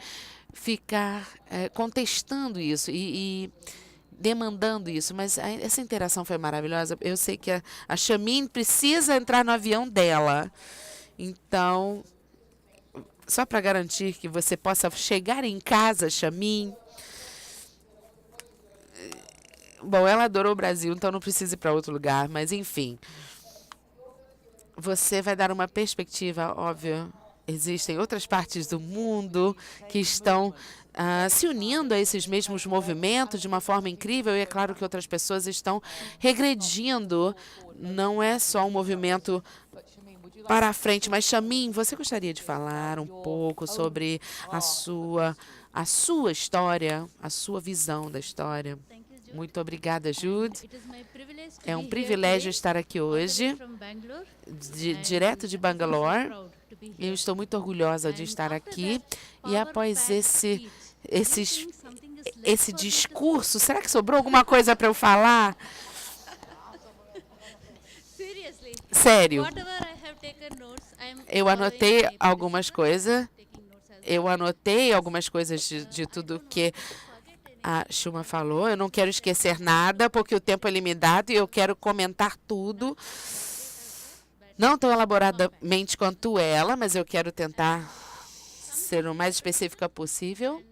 ficar contestando isso e demandando isso. Mas essa interação foi maravilhosa. Eu sei que a Chamin precisa entrar no avião dela. Então, só para garantir que você possa chegar em casa, Chamin. Bom, ela adorou o Brasil, então não precisa ir para outro lugar, mas enfim. Você vai dar uma perspectiva, óbvio. Existem outras partes do mundo que estão se unindo a esses mesmos movimentos de uma forma incrível, e é claro que outras pessoas estão regredindo. Não é só um movimento para a frente, mas Chamin, você gostaria de falar um pouco sobre a sua história, a sua visão da história? Muito obrigada, Jude. É um privilégio estar aqui hoje, direto de Bangalore. Eu estou muito orgulhosa de estar aqui. E após esse discurso, será que sobrou alguma coisa para eu falar? Sério. Eu anotei algumas coisas. De tudo que a Shuma falou. Eu não quero esquecer nada, porque o tempo é limitado e eu quero comentar tudo. Não tão elaboradamente quanto ela, mas eu quero tentar ser o mais específica possível.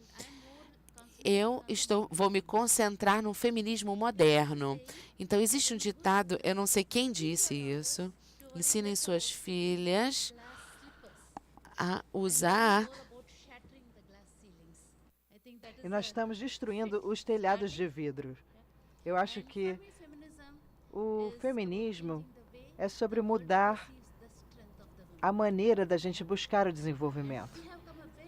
Vou me concentrar no feminismo moderno. Então, existe um ditado, eu não sei quem disse isso. Ensinem suas filhas a usar. E nós estamos destruindo os telhados de vidro. Eu acho que o feminismo é sobre mudar a maneira da gente buscar o desenvolvimento.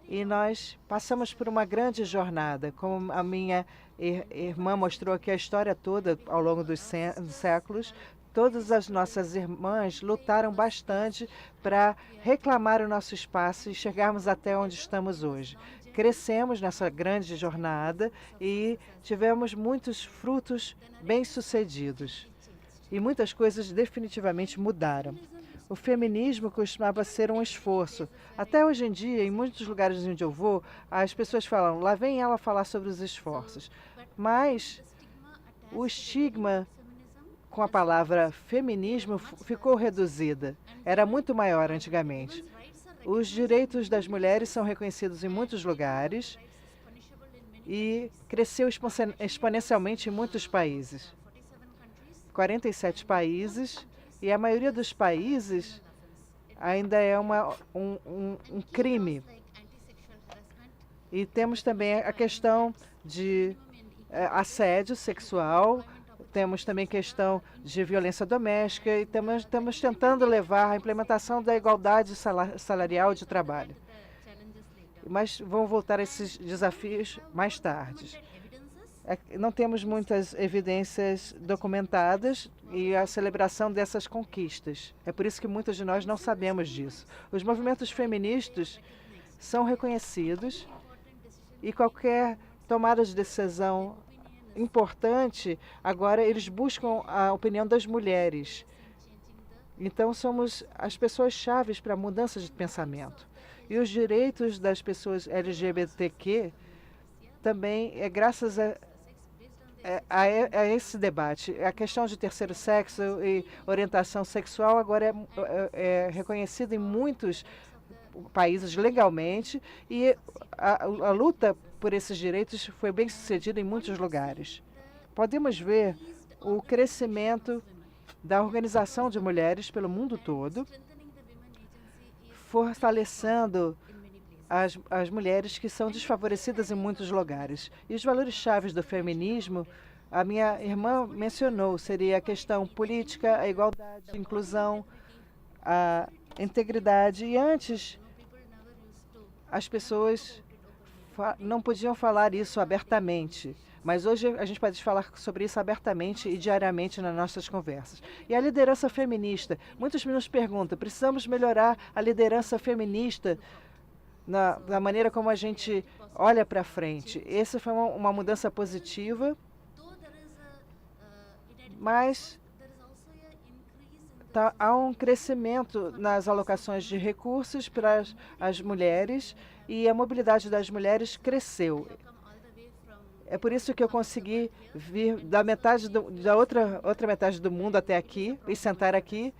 E nós passamos por uma grande jornada, como a minha irmã mostrou aqui a história toda ao longo dos séculos. Todas as nossas irmãs lutaram bastante para reclamar o nosso espaço e chegarmos até onde estamos hoje. Crescemos nessa grande jornada e tivemos muitos frutos bem-sucedidos. E muitas coisas definitivamente mudaram. O feminismo costumava ser um esforço. Até hoje em dia, em muitos lugares onde eu vou, as pessoas falam, lá vem ela falar sobre os esforços. Mas o estigma com a palavra feminismo ficou reduzida. Era muito maior antigamente. Os direitos das mulheres são reconhecidos em muitos lugares e cresceu exponencialmente em muitos países. 47 países, e a maioria dos países ainda é um crime. E temos também a questão de assédio sexual, temos também questão de violência doméstica e estamos tentando levar a implementação da igualdade salarial de trabalho. Mas vamos voltar a esses desafios mais tarde. Não temos muitas evidências documentadas e a celebração dessas conquistas. É por isso que muitos de nós não sabemos disso. Os movimentos feministas são reconhecidos e qualquer tomada de decisão importante, agora eles buscam a opinião das mulheres. Então, somos as pessoas chaves para a mudança de pensamento. E os direitos das pessoas LGBTQ também é graças a esse debate. A questão de terceiro sexo e orientação sexual agora é reconhecida em muitos países legalmente e a luta por esses direitos foi bem sucedida em muitos lugares. Podemos ver o crescimento da organização de mulheres pelo mundo todo, fortalecendo as mulheres que são desfavorecidas em muitos lugares. E os valores chaves do feminismo, a minha irmã mencionou, seria a questão política, a igualdade, a inclusão, a integridade. E antes, as pessoas não podiam falar isso abertamente. Mas hoje a gente pode falar sobre isso abertamente e diariamente nas nossas conversas. E a liderança feminista. Muitos nos perguntam, precisamos melhorar a liderança feminista na maneira como a gente olha para frente. Essa foi uma mudança positiva, mas há um crescimento nas alocações de recursos para as mulheres e a mobilidade das mulheres cresceu. É por isso que eu consegui vir da outra metade do mundo até aqui e sentar aqui.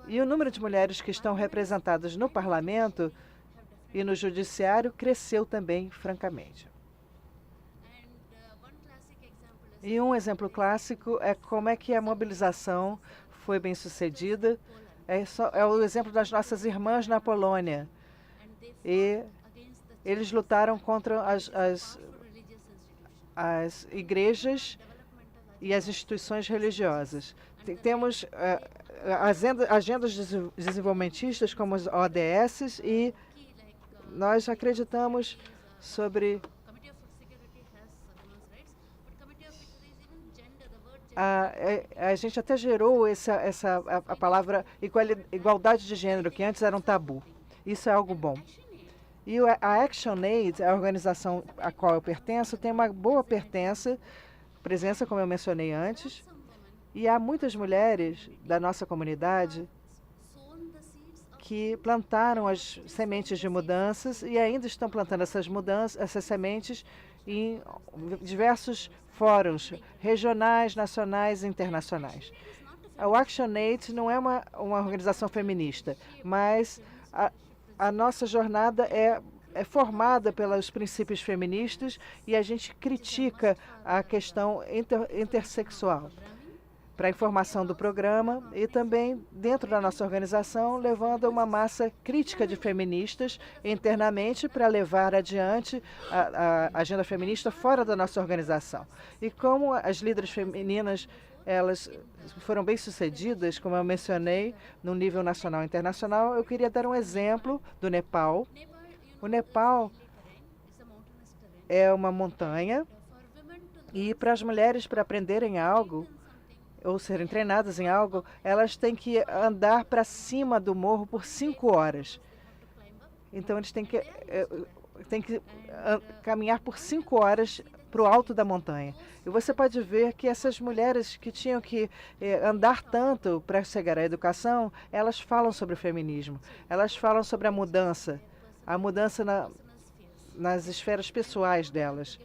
E o número de mulheres que estão representadas no parlamento e no judiciário cresceu também, francamente. E um exemplo clássico é como é que a mobilização foi bem sucedida. É o exemplo das nossas irmãs na Polônia. E eles lutaram contra as igrejas e as instituições religiosas. Temos agendas desenvolvimentistas como os ODS e nós acreditamos sobre a gente até gerou a palavra igualdade de gênero, que antes era um tabu. Isso é algo bom. E a ActionAid, a organização a qual eu pertenço, tem uma boa presença, como eu mencionei antes, e há muitas mulheres da nossa comunidade que plantaram as sementes de mudanças e ainda estão plantando essas sementes em diversos fóruns regionais, nacionais e internacionais. O ActionAid não é uma organização feminista, mas a nossa jornada é formada pelos princípios feministas e a gente critica a questão intersexual para a informação do programa e também dentro da nossa organização, levando uma massa crítica de feministas internamente para levar adiante a agenda feminista fora da nossa organização. E como as líderes femininas elas foram bem-sucedidas, como eu mencionei, no nível nacional e internacional, eu queria dar um exemplo do Nepal. O Nepal é uma montanha e para as mulheres, para aprenderem algo, ou serem treinadas em algo, elas têm que andar para cima do morro por 5 horas. Então, eles têm que caminhar por 5 horas para o alto da montanha. E você pode ver que essas mulheres que tinham que andar tanto para chegar à educação, elas falam sobre o feminismo, elas falam sobre a mudança nas esferas pessoais delas.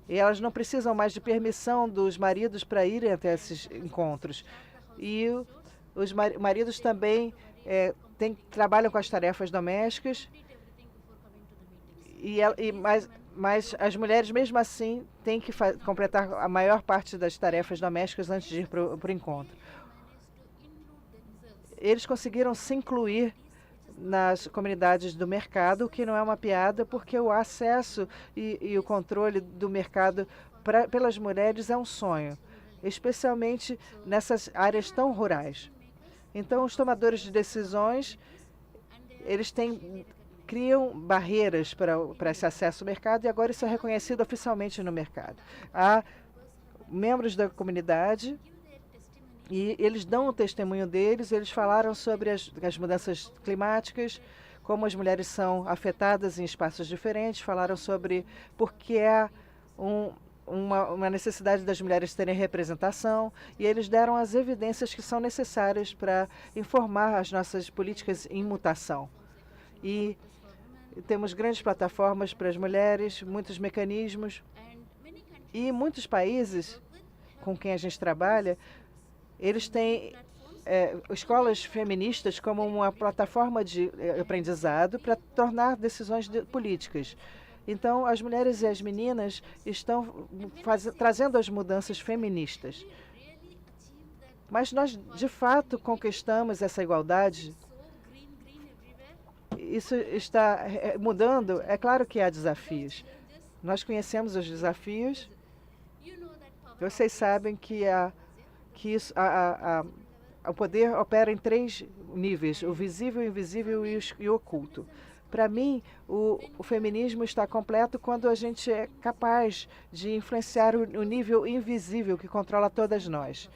E elas não precisam mais de permissão dos maridos para irem até esses encontros. E os maridos também trabalham com as tarefas domésticas, mas as mulheres, mesmo assim, têm que completar a maior parte das tarefas domésticas antes de ir para o encontro. Eles conseguiram se incluir nas comunidades do mercado, o que não é uma piada, porque o acesso e o controle do mercado pelas mulheres é um sonho, especialmente nessas áreas tão rurais. Então, os tomadores de decisões, eles criam barreiras para esse acesso ao mercado, e agora isso é reconhecido oficialmente no mercado. Há membros da comunidade e eles dão o testemunho deles, eles falaram sobre as mudanças climáticas, como as mulheres são afetadas em espaços diferentes, falaram sobre por que há uma necessidade das mulheres terem representação, e eles deram as evidências que são necessárias para informar as nossas políticas em mutação. E temos grandes plataformas para as mulheres, muitos mecanismos, e muitos países com quem a gente trabalha, eles têm escolas feministas como uma plataforma de aprendizado para tornar decisões políticas. Então, as mulheres e as meninas estão trazendo as mudanças feministas. Mas nós, de fato, conquistamos essa igualdade. Isso está mudando. É claro que há desafios. Nós conhecemos os desafios. Vocês sabem que o poder opera em 3 níveis: o visível, o invisível e o oculto. Para mim, o feminismo está completo quando a gente é capaz de influenciar o nível invisível que controla todas nós,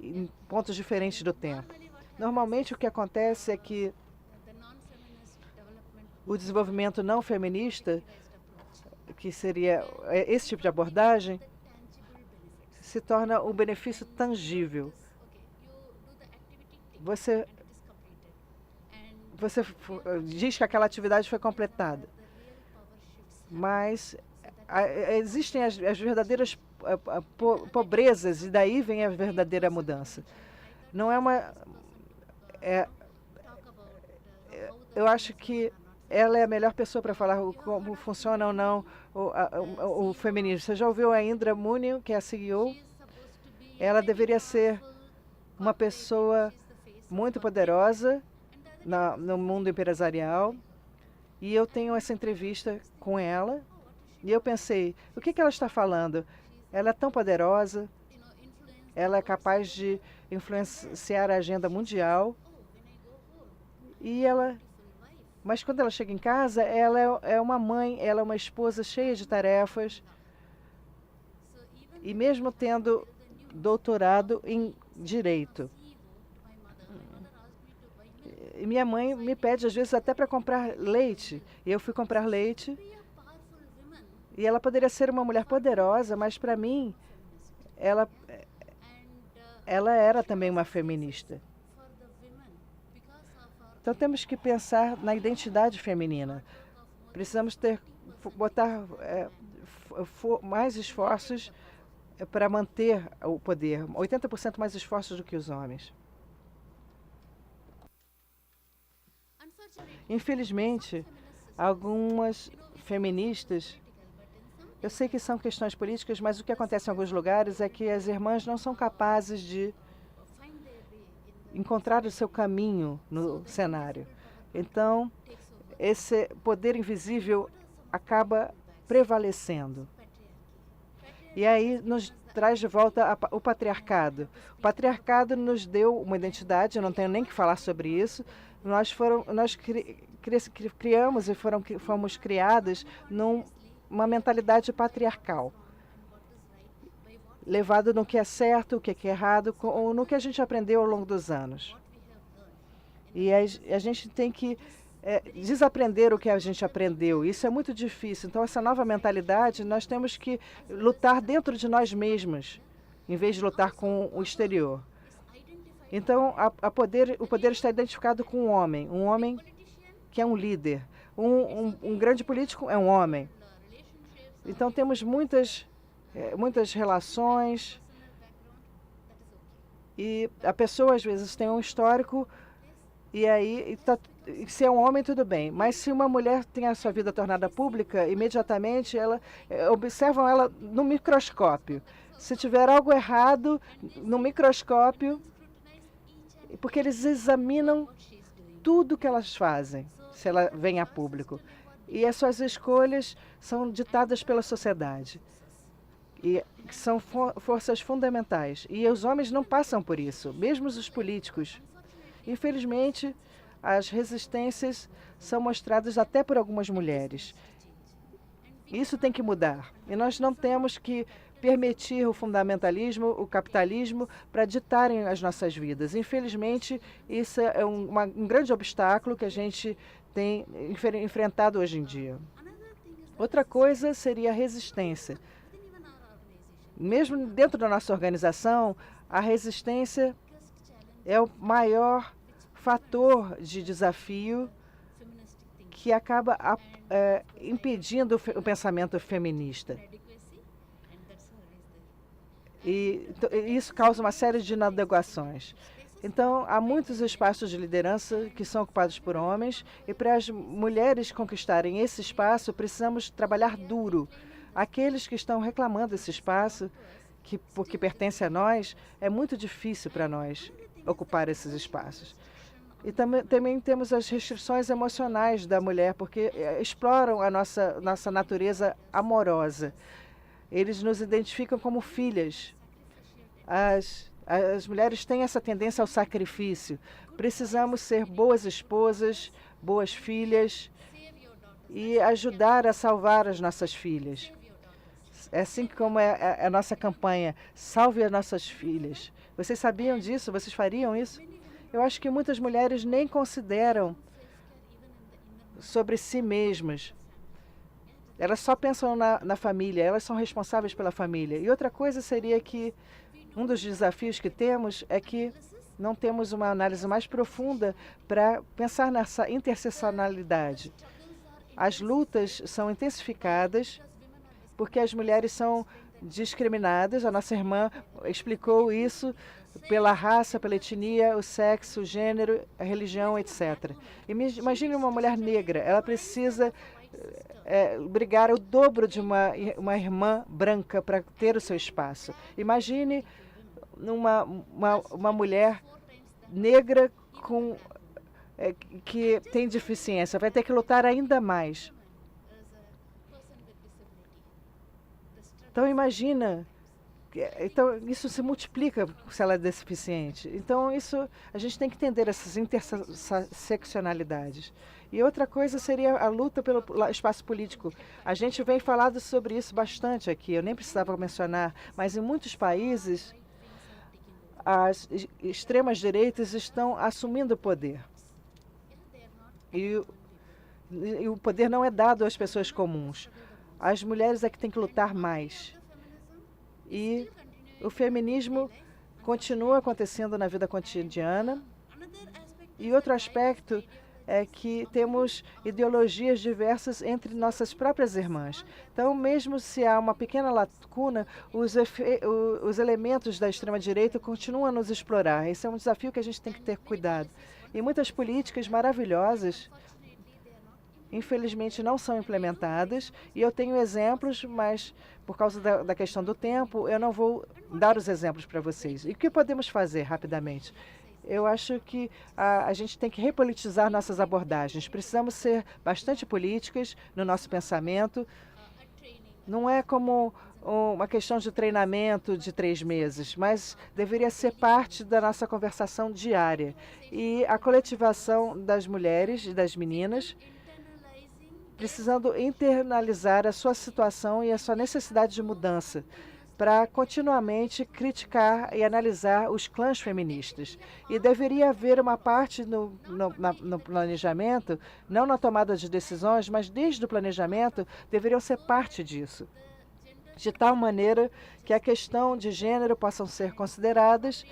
em pontos diferentes do tempo. Normalmente, o que acontece é que o desenvolvimento não feminista, que seria esse tipo de abordagem, se torna um benefício tangível. Você diz que aquela atividade foi completada, mas existem as verdadeiras pobrezas, e daí vem a verdadeira mudança. Não é uma... eu acho que ela é a melhor pessoa para falar como funciona ou não o feminismo. Você já ouviu a Indra Munio, que é a CEO? Ela deveria ser uma pessoa muito poderosa no mundo empresarial, e eu tenho essa entrevista com ela, e eu pensei, o que ela está falando? Ela é tão poderosa, ela é capaz de influenciar a agenda mundial, mas quando ela chega em casa, ela é uma mãe, ela é uma esposa cheia de tarefas, e mesmo tendo doutorado em Direito. E minha mãe me pede, às vezes, até para comprar leite. E eu fui comprar leite. E ela poderia ser uma mulher poderosa, mas, para mim, ela era também uma feminista. Então, temos que pensar na identidade feminina. Precisamos botar mais esforços para manter o poder. 80% mais esforços do que os homens. Infelizmente, algumas feministas, eu sei que são questões políticas, mas o que acontece em alguns lugares é que as irmãs não são capazes de encontrar o seu caminho no cenário. Então, esse poder invisível acaba prevalecendo. E aí nos traz de volta o patriarcado. O patriarcado nos deu uma identidade, eu não tenho nem que falar sobre isso. Nós criamos e fomos criadas numa mentalidade patriarcal, levado no que é certo, o que é errado, ou no que a gente aprendeu ao longo dos anos. E a gente tem que desaprender o que a gente aprendeu. Isso é muito difícil. Então, essa nova mentalidade, nós temos que lutar dentro de nós mesmos, em vez de lutar com o exterior. Então, o poder está identificado com um homem que é um líder. Um grande político é um homem. Então, temos muitas relações, e a pessoa, às vezes, tem um histórico, e aí, se é um homem, tudo bem. Mas se uma mulher tem a sua vida tornada pública, imediatamente observam ela no microscópio. Se tiver algo errado, no microscópio, porque eles examinam tudo que elas fazem, se ela vem a público. E as suas escolhas são ditadas pela sociedade. e que são forças fundamentais. E os homens não passam por isso, mesmo os políticos. Infelizmente, as resistências são mostradas até por algumas mulheres. Isso tem que mudar. E nós não temos que permitir o fundamentalismo, o capitalismo, para ditarem as nossas vidas. Infelizmente, isso é um grande obstáculo que a gente tem enfrentado hoje em dia. Outra coisa seria a resistência. Mesmo dentro da nossa organização, a resistência é o maior fator de desafio que acaba impedindo o pensamento feminista. E isso causa uma série de inadequações. Então, há muitos espaços de liderança que são ocupados por homens, e para as mulheres conquistarem esse espaço, precisamos trabalhar duro. Aqueles que estão reclamando esse espaço, porque pertence a nós, é muito difícil para nós ocupar esses espaços. E também temos as restrições emocionais da mulher, porque exploram a nossa natureza amorosa. Eles nos identificam como filhas. As mulheres têm essa tendência ao sacrifício. Precisamos ser boas esposas, boas filhas e ajudar a salvar as nossas filhas. É assim como é a nossa campanha, Salve as Nossas Filhas. Vocês sabiam disso? Vocês fariam isso? Eu acho que muitas mulheres nem consideram sobre si mesmas. Elas só pensam na família, elas são responsáveis pela família. E outra coisa seria que um dos desafios que temos é que não temos uma análise mais profunda para pensar nessa interseccionalidade. As lutas são intensificadas porque as mulheres são discriminadas. A nossa irmã explicou isso pela raça, pela etnia, o sexo, o gênero, a religião, etc. Imagine uma mulher negra, ela precisa brigar o dobro de uma irmã branca para ter o seu espaço. Imagine uma mulher negra que tem deficiência, vai ter que lutar ainda mais. Então imagina, isso se multiplica se ela é deficiente. Então a gente tem que entender essas interseccionalidades. E outra coisa seria a luta pelo espaço político. A gente vem falando sobre isso bastante aqui, eu nem precisava mencionar, mas em muitos países as extremas direitas estão assumindo o poder. E o poder não é dado às pessoas comuns. As mulheres é que têm que lutar mais. E o feminismo continua acontecendo na vida cotidiana. E outro aspecto é que temos ideologias diversas entre nossas próprias irmãs. Então, mesmo se há uma pequena lacuna, os elementos da extrema-direita continuam a nos explorar. Esse é um desafio que a gente tem que ter cuidado. E muitas políticas maravilhosas, infelizmente, não são implementadas. E eu tenho exemplos, mas por causa da questão do tempo, eu não vou dar os exemplos para vocês. E o que podemos fazer rapidamente? Eu acho que a gente tem que repolitizar nossas abordagens. Precisamos ser bastante políticas no nosso pensamento. Não é como uma questão de treinamento de 3 meses, mas deveria ser parte da nossa conversação diária. E a coletivação das mulheres e das meninas, precisando internalizar a sua situação e a sua necessidade de mudança, para continuamente criticar e analisar os clãs feministas. E deveria haver uma parte no planejamento, não na tomada de decisões, mas desde o planejamento, deveriam ser parte disso. De tal maneira que a questão de gênero possam ser consideradas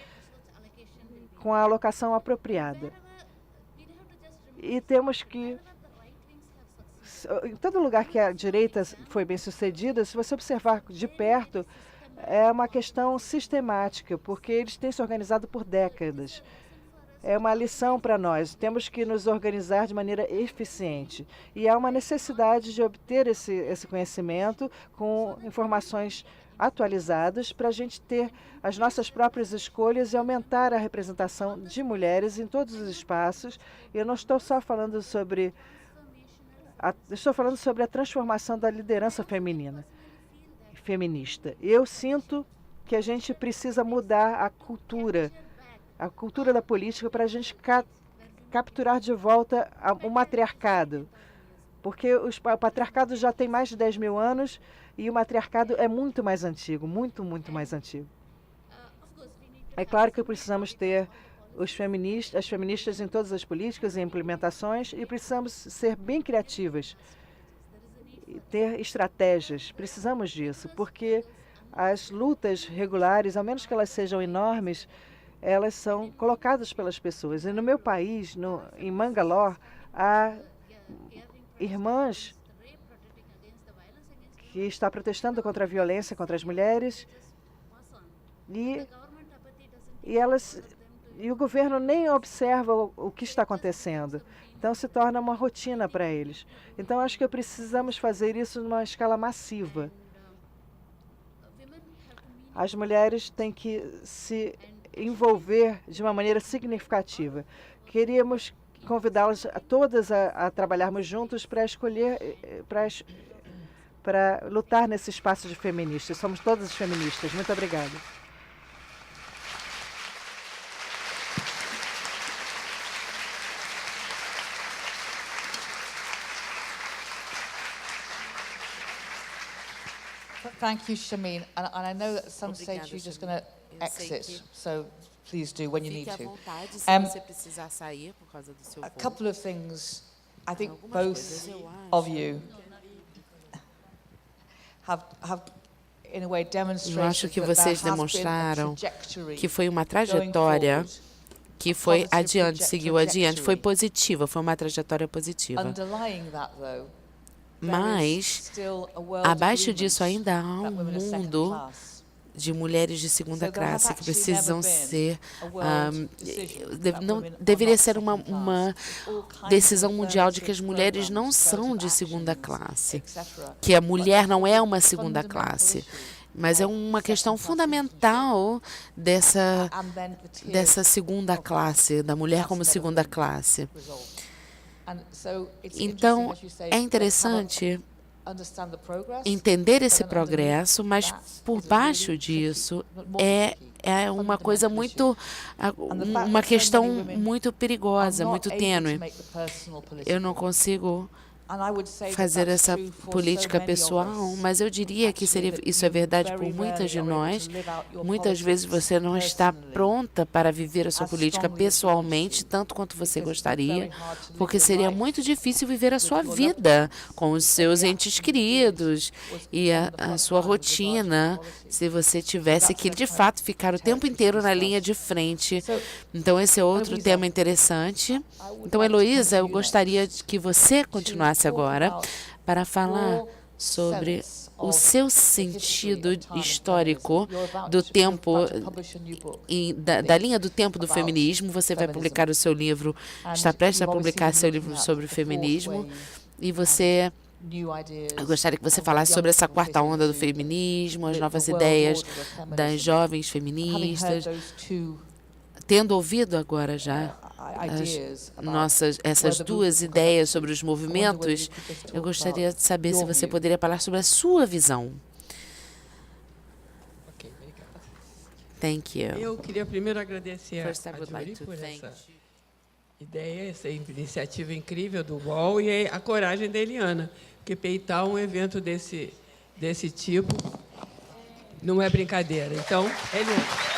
com a alocação apropriada. E temos que, em todo lugar que a direita foi bem sucedida, se você observar de perto, é uma questão sistemática, porque eles têm se organizado por décadas. É uma lição para nós. Temos que nos organizar de maneira eficiente. E há uma necessidade de obter esse conhecimento com informações atualizadas para a gente ter as nossas próprias escolhas e aumentar a representação de mulheres em todos os espaços. Eu não estou só falando sobre... Estou falando sobre a transformação da liderança feminina. feminista. Eu sinto que a gente precisa mudar a cultura da política para a gente capturar de volta o matriarcado. Porque o patriarcado já tem mais de 10 mil anos e o matriarcado é muito mais antigo, muito, muito mais antigo. É claro que precisamos ter as feministas em todas as políticas e implementações e precisamos ser bem criativas, e ter estratégias. Precisamos disso, porque as lutas regulares, ao menos que elas sejam enormes, elas são colocadas pelas pessoas. E no meu país, em Mangalore, há irmãs que estão protestando contra a violência contra as mulheres e o governo nem observa o que está acontecendo. Então, se torna uma rotina para eles. Então, acho que precisamos fazer isso numa escala massiva. As mulheres têm que se envolver de uma maneira significativa. Queríamos convidá-las a todas a trabalharmos juntos para escolher, para lutar nesse espaço de feministas. Somos todas feministas. Muito obrigada. Thank you, Shameen. And I know that at some stage you're just going to exit, so please do when you need Fique à to. vontade se você precisar sair por causa do seu A voo. couple of things. I think Algumas both coisas eu of acho. you have in a way Eu demonstrated acho que that there vocês has been a demonstraram trajectory que foi uma going trajetória forward, que foi positive adiante, seguiu adiante, foi trajectory. positiva, foi uma trajetória positiva. Underlying that, though, Mas, abaixo disso ainda há um mundo de mulheres de segunda classe que precisam ser... não deveria ser uma decisão mundial de que as mulheres não são de segunda classe, que a mulher não é uma segunda classe. Mas é uma questão fundamental dessa segunda classe, da mulher como segunda classe. Então, é interessante entender esse progresso, mas por baixo disso é uma coisa muito, uma questão muito perigosa, muito tênue. Eu não consigo fazer essa política pessoal, mas eu diria que isso é verdade por muitas de nós. Muitas vezes você não está pronta para viver a sua política pessoalmente, tanto quanto você gostaria, porque seria muito difícil viver a sua vida com os seus entes queridos e a sua rotina, se você tivesse que, de fato, ficar o tempo inteiro na linha de frente. Então, esse é outro tema interessante. Então, Heloísa, eu gostaria que você continuasse agora para falar sobre o seu sentido histórico do tempo, da linha do tempo do feminismo. Você vai publicar o seu livro, está prestes a publicar seu livro sobre o feminismo, e eu gostaria que você falasse sobre essa quarta onda do feminismo, as novas ideias das jovens feministas. Tendo ouvido agora já essas duas ideias sobre os movimentos, eu gostaria de saber se você poderia falar sobre a sua visão. Thank you. Eu queria primeiro agradecer First, I a would Julie like to por thank essa ideia, essa iniciativa incrível do UOL e a coragem da Eliana, porque peitar um evento desse tipo não é brincadeira. Então, Eliana.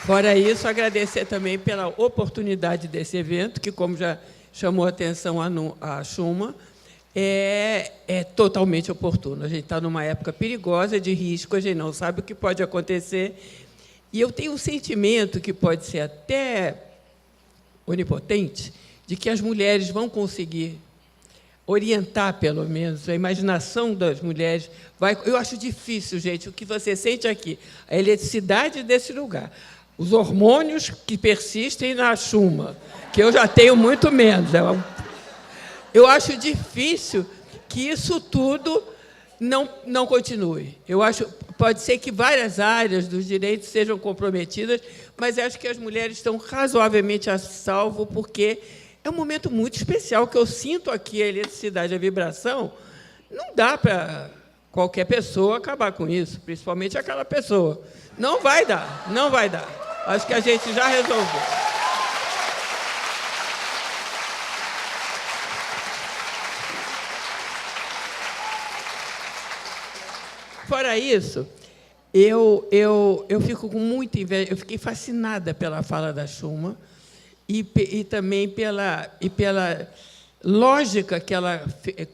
Fora isso, agradecer também pela oportunidade desse evento, que, como já chamou a atenção a Shuma, é totalmente oportuno. A gente está numa época perigosa, de risco, a gente não sabe o que pode acontecer. E eu tenho um sentimento, que pode ser até onipotente, de que as mulheres vão conseguir orientar, pelo menos, a imaginação das mulheres. Eu acho difícil, gente, o que você sente aqui, a eletricidade desse lugar, os hormônios que persistem na Shuma, que eu já tenho muito menos. Eu acho difícil que isso tudo não continue. Eu acho, pode ser que várias áreas dos direitos sejam comprometidas, mas acho que as mulheres estão razoavelmente a salvo, porque é um momento muito especial, que eu sinto aqui a eletricidade, a vibração. Não dá para qualquer pessoa acabar com isso, principalmente aquela pessoa. Não vai dar, não vai dar. Acho que a gente já resolveu. Fora isso, eu fico com muita inveja, eu fiquei fascinada pela fala da Schumann e também pela lógica que ela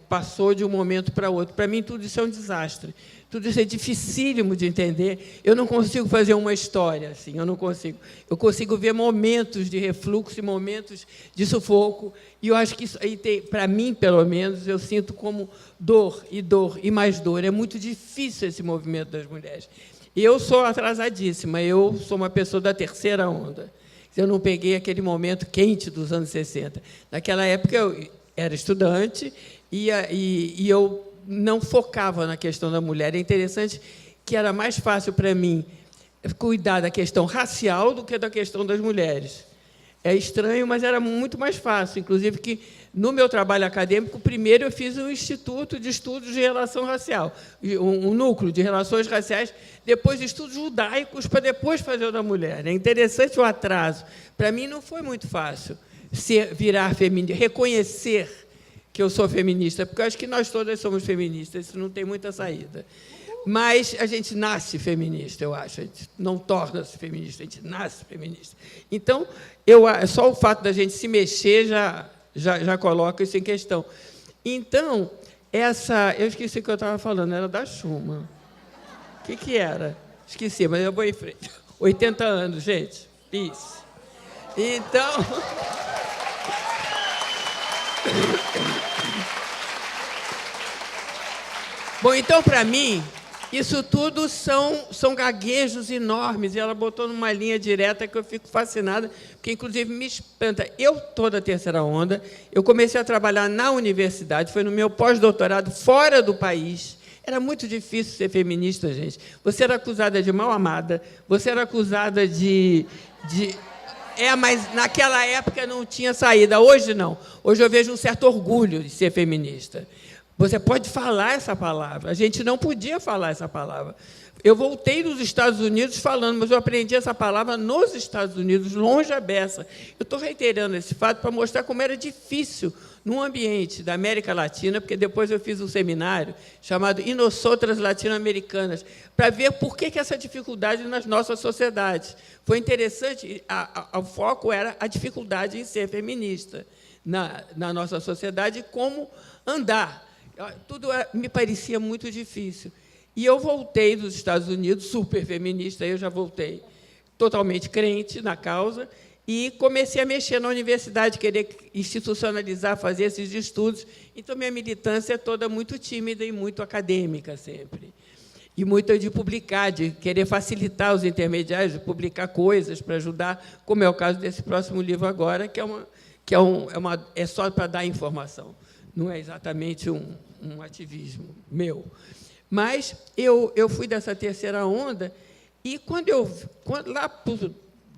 passou de um momento para outro. Para mim, tudo isso é um desastre. Tudo isso é dificílimo de entender. Eu não consigo fazer uma história assim, eu não consigo. Eu consigo ver momentos de refluxo e momentos de sufoco, e eu acho que isso aí tem, para mim, pelo menos, eu sinto como dor e mais dor. É muito difícil esse movimento das mulheres. Eu sou atrasadíssima, eu sou uma pessoa da terceira onda. Eu não peguei aquele momento quente dos anos 60. Naquela época, eu era estudante e eu não focava na questão da mulher. É interessante que era mais fácil para mim cuidar da questão racial do que da questão das mulheres. É estranho, mas era muito mais fácil. Inclusive, que no meu trabalho acadêmico, primeiro eu fiz um instituto de estudos de relação racial, um núcleo de relações raciais, depois estudos judaicos, para depois fazer o da mulher. É interessante o atraso. Para mim, não foi muito fácil virar feminista, reconhecer que eu sou feminista, porque eu acho que nós todas somos feministas, isso não tem muita saída. Mas a gente nasce feminista, eu acho. A gente não torna-se feminista, a gente nasce feminista. Então, só o fato da gente se mexer já coloca isso em questão. Então, eu esqueci o que eu estava falando, era da Schumann. O que era? Esqueci, mas eu vou em frente. 80 anos, gente. Isso. Então... Bom, então, para mim, isso tudo são gaguejos enormes, e ela botou numa linha direta que eu fico fascinada, porque, inclusive, me espanta. Eu, toda a terceira onda, eu comecei a trabalhar na universidade, foi no meu pós-doutorado, fora do país. Era muito difícil ser feminista, gente. Você era acusada de mal-amada, você era acusada mas naquela época não tinha saída. Hoje, não. Hoje eu vejo um certo orgulho de ser feminista. Você pode falar essa palavra. A gente não podia falar essa palavra. Eu voltei dos Estados Unidos falando, mas eu aprendi essa palavra nos Estados Unidos, longe a beça. Eu estou reiterando esse fato para mostrar como era difícil num ambiente da América Latina, porque depois eu fiz um seminário chamado Inosotras Latino-Americanas, para ver por que essa dificuldade nas nossas sociedades. Foi interessante, o foco era a dificuldade em ser feminista na nossa sociedade e como andar. Tudo me parecia muito difícil. E eu voltei dos Estados Unidos, super feminista, eu já voltei totalmente crente na causa, e comecei a mexer na universidade, querer institucionalizar, fazer esses estudos. Então, minha militância é toda muito tímida e muito acadêmica sempre. E muito de publicar, de querer facilitar os intermediários, de publicar coisas para ajudar, como é o caso desse próximo livro agora, é só para dar informação. Não é exatamente um ativismo meu. Mas eu fui dessa terceira onda, e lá por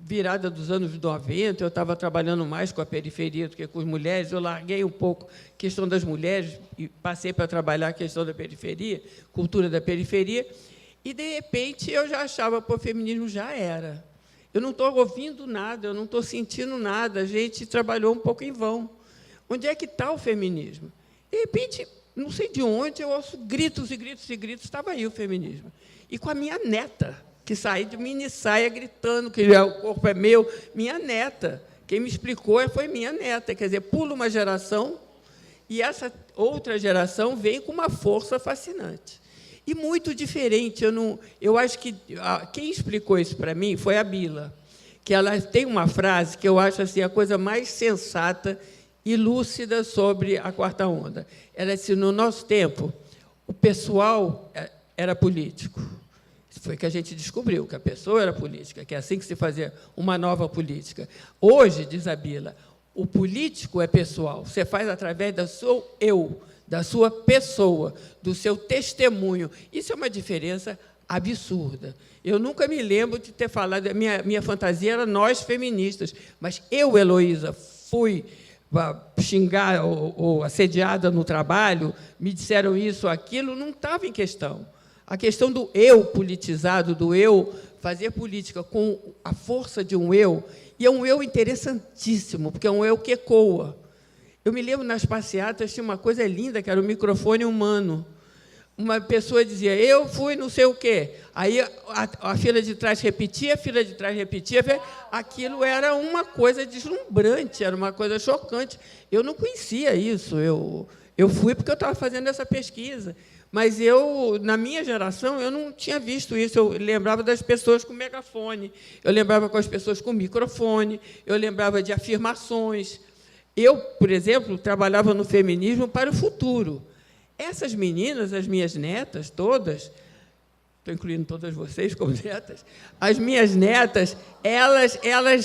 virada dos anos 90, eu estava trabalhando mais com a periferia do que com as mulheres, eu larguei um pouco a questão das mulheres e passei para trabalhar a questão da periferia, cultura da periferia, e, de repente, eu já achava que o feminismo já era. Eu não estou ouvindo nada, eu não estou sentindo nada, a gente trabalhou um pouco em vão. Onde é que está o feminismo? De repente, não sei de onde, eu ouço gritos e gritos e gritos, estava aí o feminismo. E com a minha neta, que saí de mini saia gritando que o corpo é meu, minha neta. Quem me explicou foi minha neta. Quer dizer, pula uma geração e essa outra geração vem com uma força fascinante. E muito diferente. Eu acho que quem explicou isso para mim foi a Bila, que ela tem uma frase que eu acho assim, a coisa mais sensata e lúcida sobre a quarta onda. Ela disse, no nosso tempo, o pessoal era político. Foi que a gente descobriu, que a pessoa era política, que é assim que se fazia uma nova política. Hoje, diz a Bila, o político é pessoal. Você faz através do seu eu, da sua pessoa, do seu testemunho. Isso é uma diferença absurda. Eu nunca me lembro de ter falado, minha fantasia era nós feministas, mas eu, Heloísa, fui xingar ou assediada no trabalho, me disseram isso ou aquilo, não estava em questão. A questão do eu politizado, do eu fazer política com a força de um eu, e é um eu interessantíssimo, porque é um eu que ecoa. Eu me lembro, nas passeatas, tinha uma coisa linda, que era o microfone humano. Uma pessoa dizia, eu fui não sei o quê. Aí a fila de trás repetia, a fila de trás repetia. Aquilo era uma coisa deslumbrante, era uma coisa chocante. Eu não conhecia isso. Eu fui porque eu estava fazendo essa pesquisa. Mas na minha geração, eu não tinha visto isso. Eu lembrava das pessoas com megafone, eu lembrava com as pessoas com microfone, eu lembrava de afirmações. Eu, por exemplo, trabalhava no feminismo para o futuro. Essas meninas, as minhas netas, todas, estou incluindo todas vocês como netas, as minhas netas, elas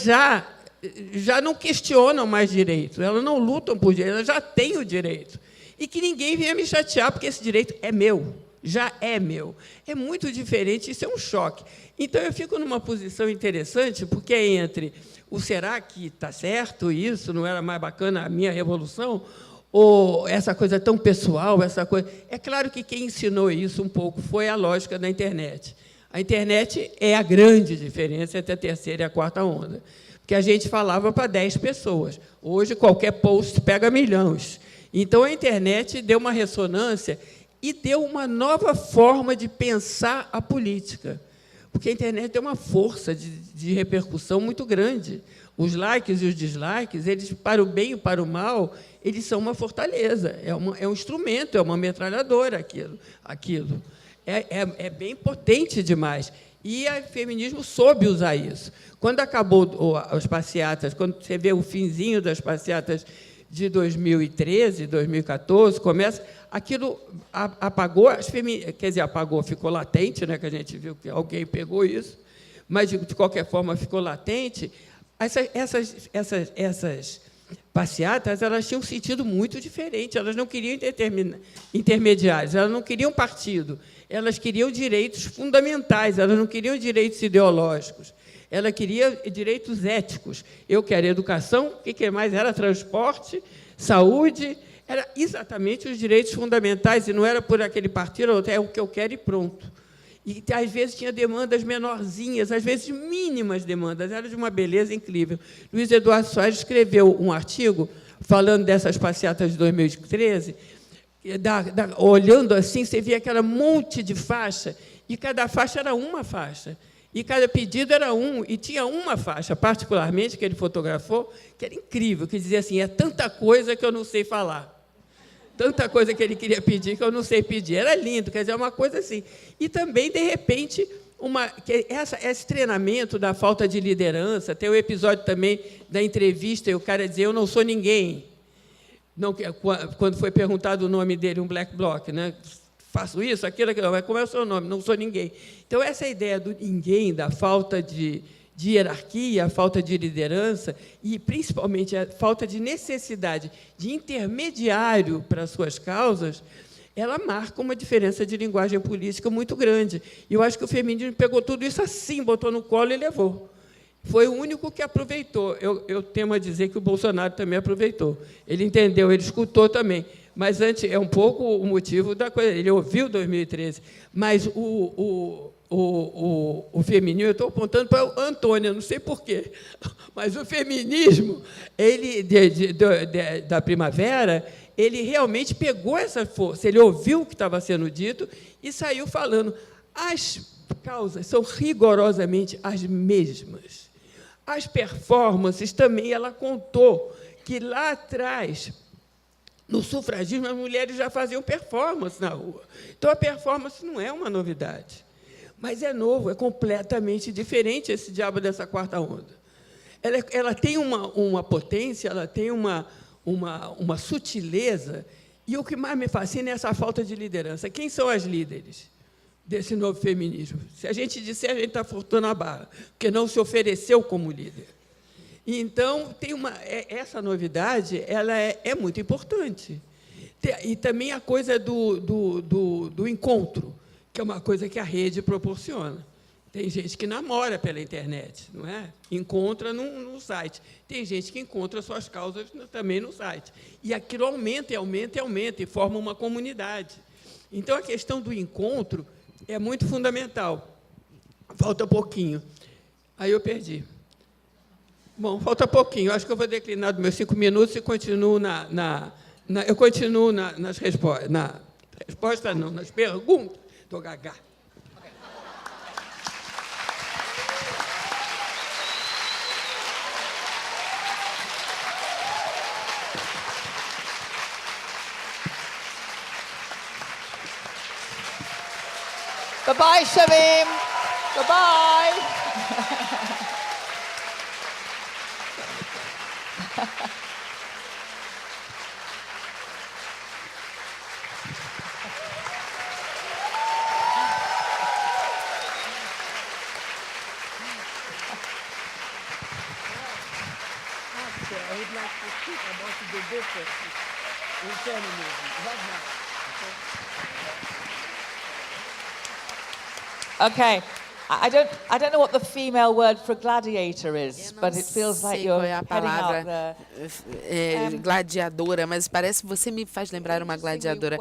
já não questionam mais direitos, elas não lutam por direitos, elas já têm o direito. E que ninguém venha me chatear, porque esse direito é meu, já é meu. É muito diferente, isso é um choque. Então, eu fico numa posição interessante, porque é entre o será que está certo isso, não era mais bacana a minha revolução, ou essa coisa tão pessoal, essa coisa... É claro que quem ensinou isso um pouco foi a lógica da internet. A internet é a grande diferença entre a terceira e a quarta onda, porque a gente falava para 10 pessoas. Hoje, qualquer post pega milhões. Então, a internet deu uma ressonância e deu uma nova forma de pensar a política, porque a internet tem uma força de repercussão muito grande. Os likes e os dislikes, eles, para o bem e para o mal, eles são uma fortaleza, é um instrumento, é uma metralhadora aquilo. É bem potente demais. E o feminismo soube usar isso. Quando acabou as passeatas, quando você vê o finzinho das passeatas de 2013, 2014, começa, aquilo apagou, quer dizer, apagou, ficou latente, né, que a gente viu que alguém pegou isso, mas, de qualquer forma, ficou latente. Essas passeatas, elas tinham um sentido muito diferente, elas não queriam intermediários, elas não queriam partido, elas queriam direitos fundamentais, elas não queriam direitos ideológicos, ela queria direitos éticos. Eu quero educação, o que mais era? Transporte, saúde, era exatamente os direitos fundamentais, e não era por aquele partido, é o que eu quero e pronto. E, às vezes, tinha demandas menorzinhas, às vezes, mínimas demandas, era de uma beleza incrível. Luiz Eduardo Soares escreveu um artigo falando dessas passeatas de 2013, olhando assim, você via aquele monte de faixa, e cada faixa era uma faixa. E cada pedido era e tinha uma faixa, particularmente, que ele fotografou, que era incrível, que dizia assim, é tanta coisa que eu não sei falar. Tanta coisa que ele queria pedir que eu não sei pedir. Era lindo, quer dizer, uma coisa assim. E também, de repente, esse treinamento da falta de liderança, tem o episódio também da entrevista, e o cara dizia, eu não sou ninguém. Não, quando foi perguntado o nome dele, um black bloc, né? Faço isso, aquilo, mas como é o seu nome? Não sou ninguém. Então, essa ideia do ninguém, da falta de hierarquia, a falta de liderança e, principalmente, a falta de necessidade de intermediário para as suas causas, ela marca uma diferença de linguagem política muito grande. E eu acho que o feminismo pegou tudo isso assim, botou no colo e levou. Foi o único que aproveitou. Eu temo a dizer que o Bolsonaro também aproveitou. Ele entendeu, ele escutou também. Mas antes é um pouco o motivo da coisa. Ele ouviu 2013, mas o feminismo, eu estou apontando para o Antônio, não sei porquê, mas o feminismo, ele da primavera, ele realmente pegou essa força, ele ouviu o que estava sendo dito e saiu falando. As causas são rigorosamente as mesmas. As performances também, ela contou que lá atrás, no sufragismo, as mulheres já faziam performance na rua. Então, a performance não é uma novidade. Mas é novo, é completamente diferente esse diabo dessa quarta onda. Ela tem uma potência, ela tem uma sutileza, e o que mais me fascina é essa falta de liderança. Quem são as líderes desse novo feminismo? Se a gente disser, a gente está forçando a barra, porque não se ofereceu como líder. Então, essa novidade ela é muito importante. E também a coisa do encontro. que é uma coisa que a rede proporciona. Tem gente que namora pela internet, não é? Encontra no site. Tem gente que encontra suas causas também no site. E aquilo aumenta, e aumenta, e aumenta, e forma uma comunidade. Então, a questão do encontro é muito fundamental. Falta pouquinho. Aí eu perdi. Bom, falta pouquinho. Acho que eu vou declinar dos meus 5 minutos e continuo eu continuo nas respostas. Resposta não, nas perguntas. Estou gaga. Goodbye, Shamim. Goodbye. I would like to speak about the differences in feminism. Right now. Okay. I don't know what the female word for gladiator is, but it feels like you're qual é a heading out palavra there. gladiadora, mas parece que você me faz lembrar uma gladiadora.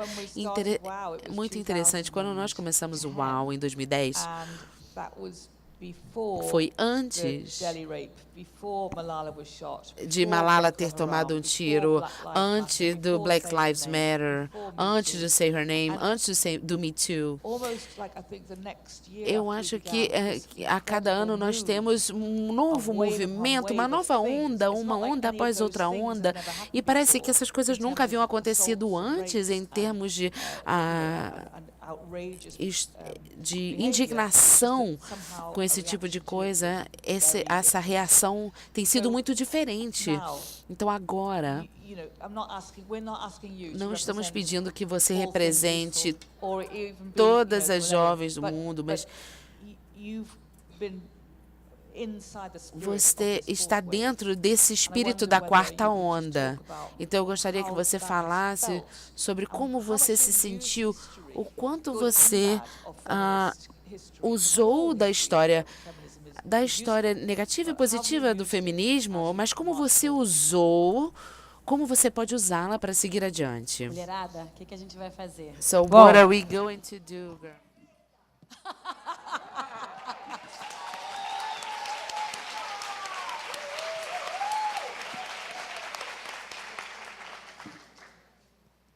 Muito interessante. Quando nós começamos o UAU em 2010, And that was before foi the antes Delhi rape, before Malala was shot, de before Malala Boko ter Haram, tomado um before tiro, Black Lives antes Matter, do before Black Say Her Lives Name, Matter, before Me antes Too. do Say Her Name, antes do Me Too. Almost like I think the next year Eu after acho we que began, this a cada ano incredible nós move temos um novo of wave upon movimento, uma wave of nova things. onda, It's uma not like onda any of após those outra things onda, had never happened e parece que before, essas coisas in nunca terms haviam of acontecido assaults and antes em rapes termos de, and outrageous de behavior, indignação just that somehow com a esse tipo de reaction to coisa. it was very Essa reação tem sido So, muito diferente. now, Então, agora, we're not asking you to não estamos represent pedindo que você all things represente useful or even be, todas as millennials, jovens do but- mundo, mas but you've been inside the spirit você of this está fourth wave. dentro desse espírito da quarta onda. Então, eu gostaria que você falasse sobre como você se sentiu, o quanto você usou da história negativa e positiva do feminismo, mas como você usou, como você pode usá-la para seguir adiante. Mulherada, o que a gente vai fazer? So, what are we going to do, girl?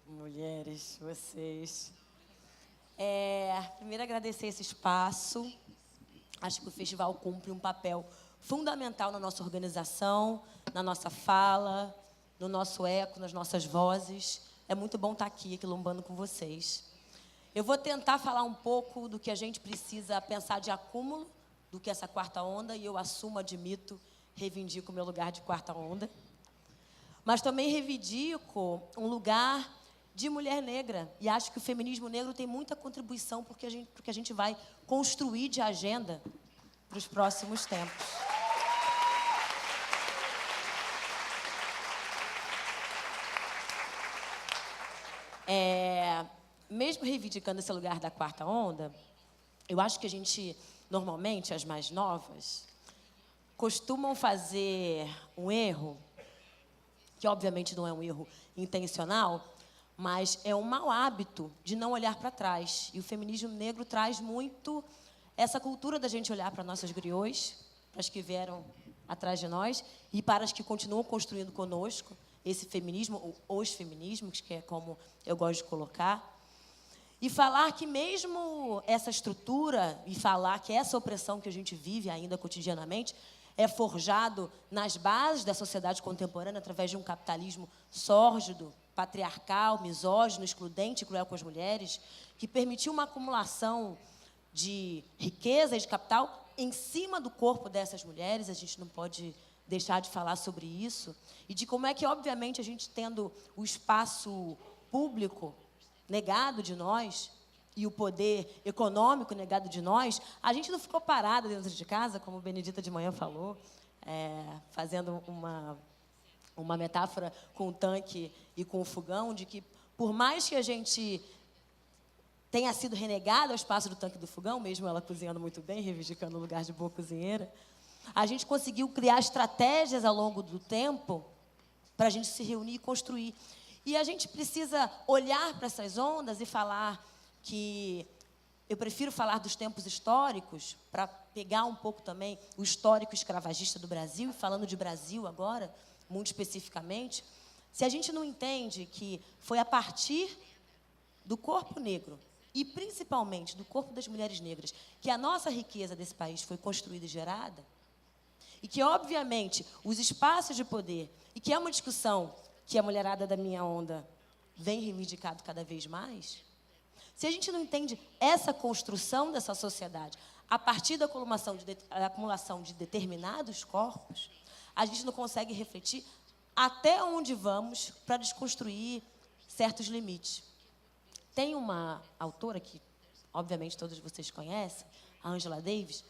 Mulheres, vocês. Primeiro, agradecer esse espaço. Acho que o festival cumpre um papel fundamental na nossa organização, na nossa fala, no nosso eco, nas nossas vozes. É muito bom estar aqui, quilombando com vocês. Eu vou tentar falar um pouco do que a gente precisa pensar de acúmulo, do que é essa quarta onda, e eu assumo, admito, reivindico o meu lugar de quarta onda. Mas também reivindico um lugar de mulher negra. E acho que o feminismo negro tem muita contribuição porque a gente vai construir de agenda para os próximos tempos. Mesmo reivindicando esse lugar da quarta onda, eu acho que a gente, normalmente, as mais novas, costumam fazer um erro, que obviamente não é um erro intencional, mas é um mau hábito de não olhar para trás. E o feminismo negro traz muito essa cultura da gente olhar para nossas griots, para as que vieram atrás de nós, e para as que continuam construindo conosco esse feminismo, ou os feminismos, que é como eu gosto de colocar. E falar que mesmo essa estrutura, e falar que essa opressão que a gente vive ainda cotidianamente, é forjado nas bases da sociedade contemporânea através de um capitalismo sórdido, patriarcal, misógino, excludente e cruel com as mulheres, que permitiu uma acumulação de riqueza e de capital em cima do corpo dessas mulheres. A gente não pode deixar de falar sobre isso. E de como é que, obviamente, a gente tendo o espaço público negado de nós e o poder econômico negado de nós, a gente não ficou parada dentro de casa, como Benedita de manhã falou, fazendo uma metáfora com o tanque e com o fogão, de que, por mais que a gente tenha sido renegada ao espaço do tanque do fogão, mesmo ela cozinhando muito bem, reivindicando o lugar de boa cozinheira. A gente conseguiu criar estratégias ao longo do tempo para a gente se reunir e construir. E a gente precisa olhar para essas ondas e falar que... Eu prefiro falar dos tempos históricos, para pegar um pouco também o histórico escravagista do Brasil, e falando de Brasil agora, muito especificamente, se a gente não entende que foi a partir do corpo negro, e principalmente do corpo das mulheres negras, que a nossa riqueza desse país foi construída e gerada, e que, obviamente, os espaços de poder, e que é uma discussão que a mulherada da minha onda vem reivindicado cada vez mais, se a gente não entende essa construção dessa sociedade a partir da acumulação de determinados corpos, a gente não consegue refletir até onde vamos para desconstruir certos limites. Tem uma autora que, obviamente, todos vocês conhecem, a Angela Davis,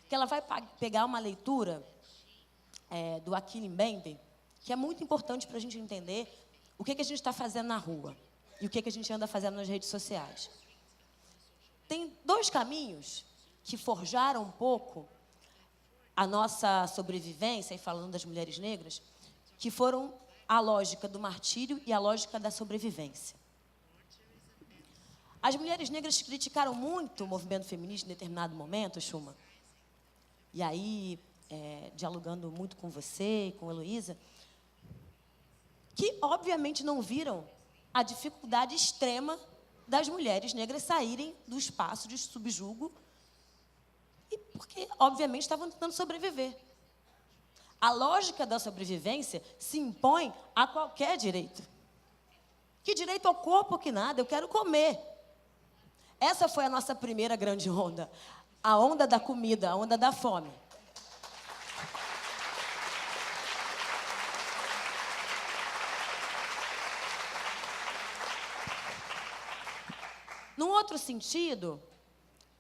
que ela vai pegar uma leitura do Achille Mbembe, que é muito importante para a gente entender o que a gente está fazendo na rua e o que a gente anda fazendo nas redes sociais. Tem dois caminhos que forjaram um pouco a nossa sobrevivência, e falando das mulheres negras, que foram a lógica do martírio e a lógica da sobrevivência. As mulheres negras criticaram muito o movimento feminista em determinado momento, Schumann, e aí, dialogando muito com você e com a Heloísa, que obviamente não viram a dificuldade extrema das mulheres negras saírem do espaço de subjugo, e porque, obviamente, estavam tentando sobreviver. A lógica da sobrevivência se impõe a qualquer direito. Que direito ao corpo que nada, eu quero comer. Essa foi a nossa primeira grande onda, a onda da comida, a onda da fome. Num outro sentido,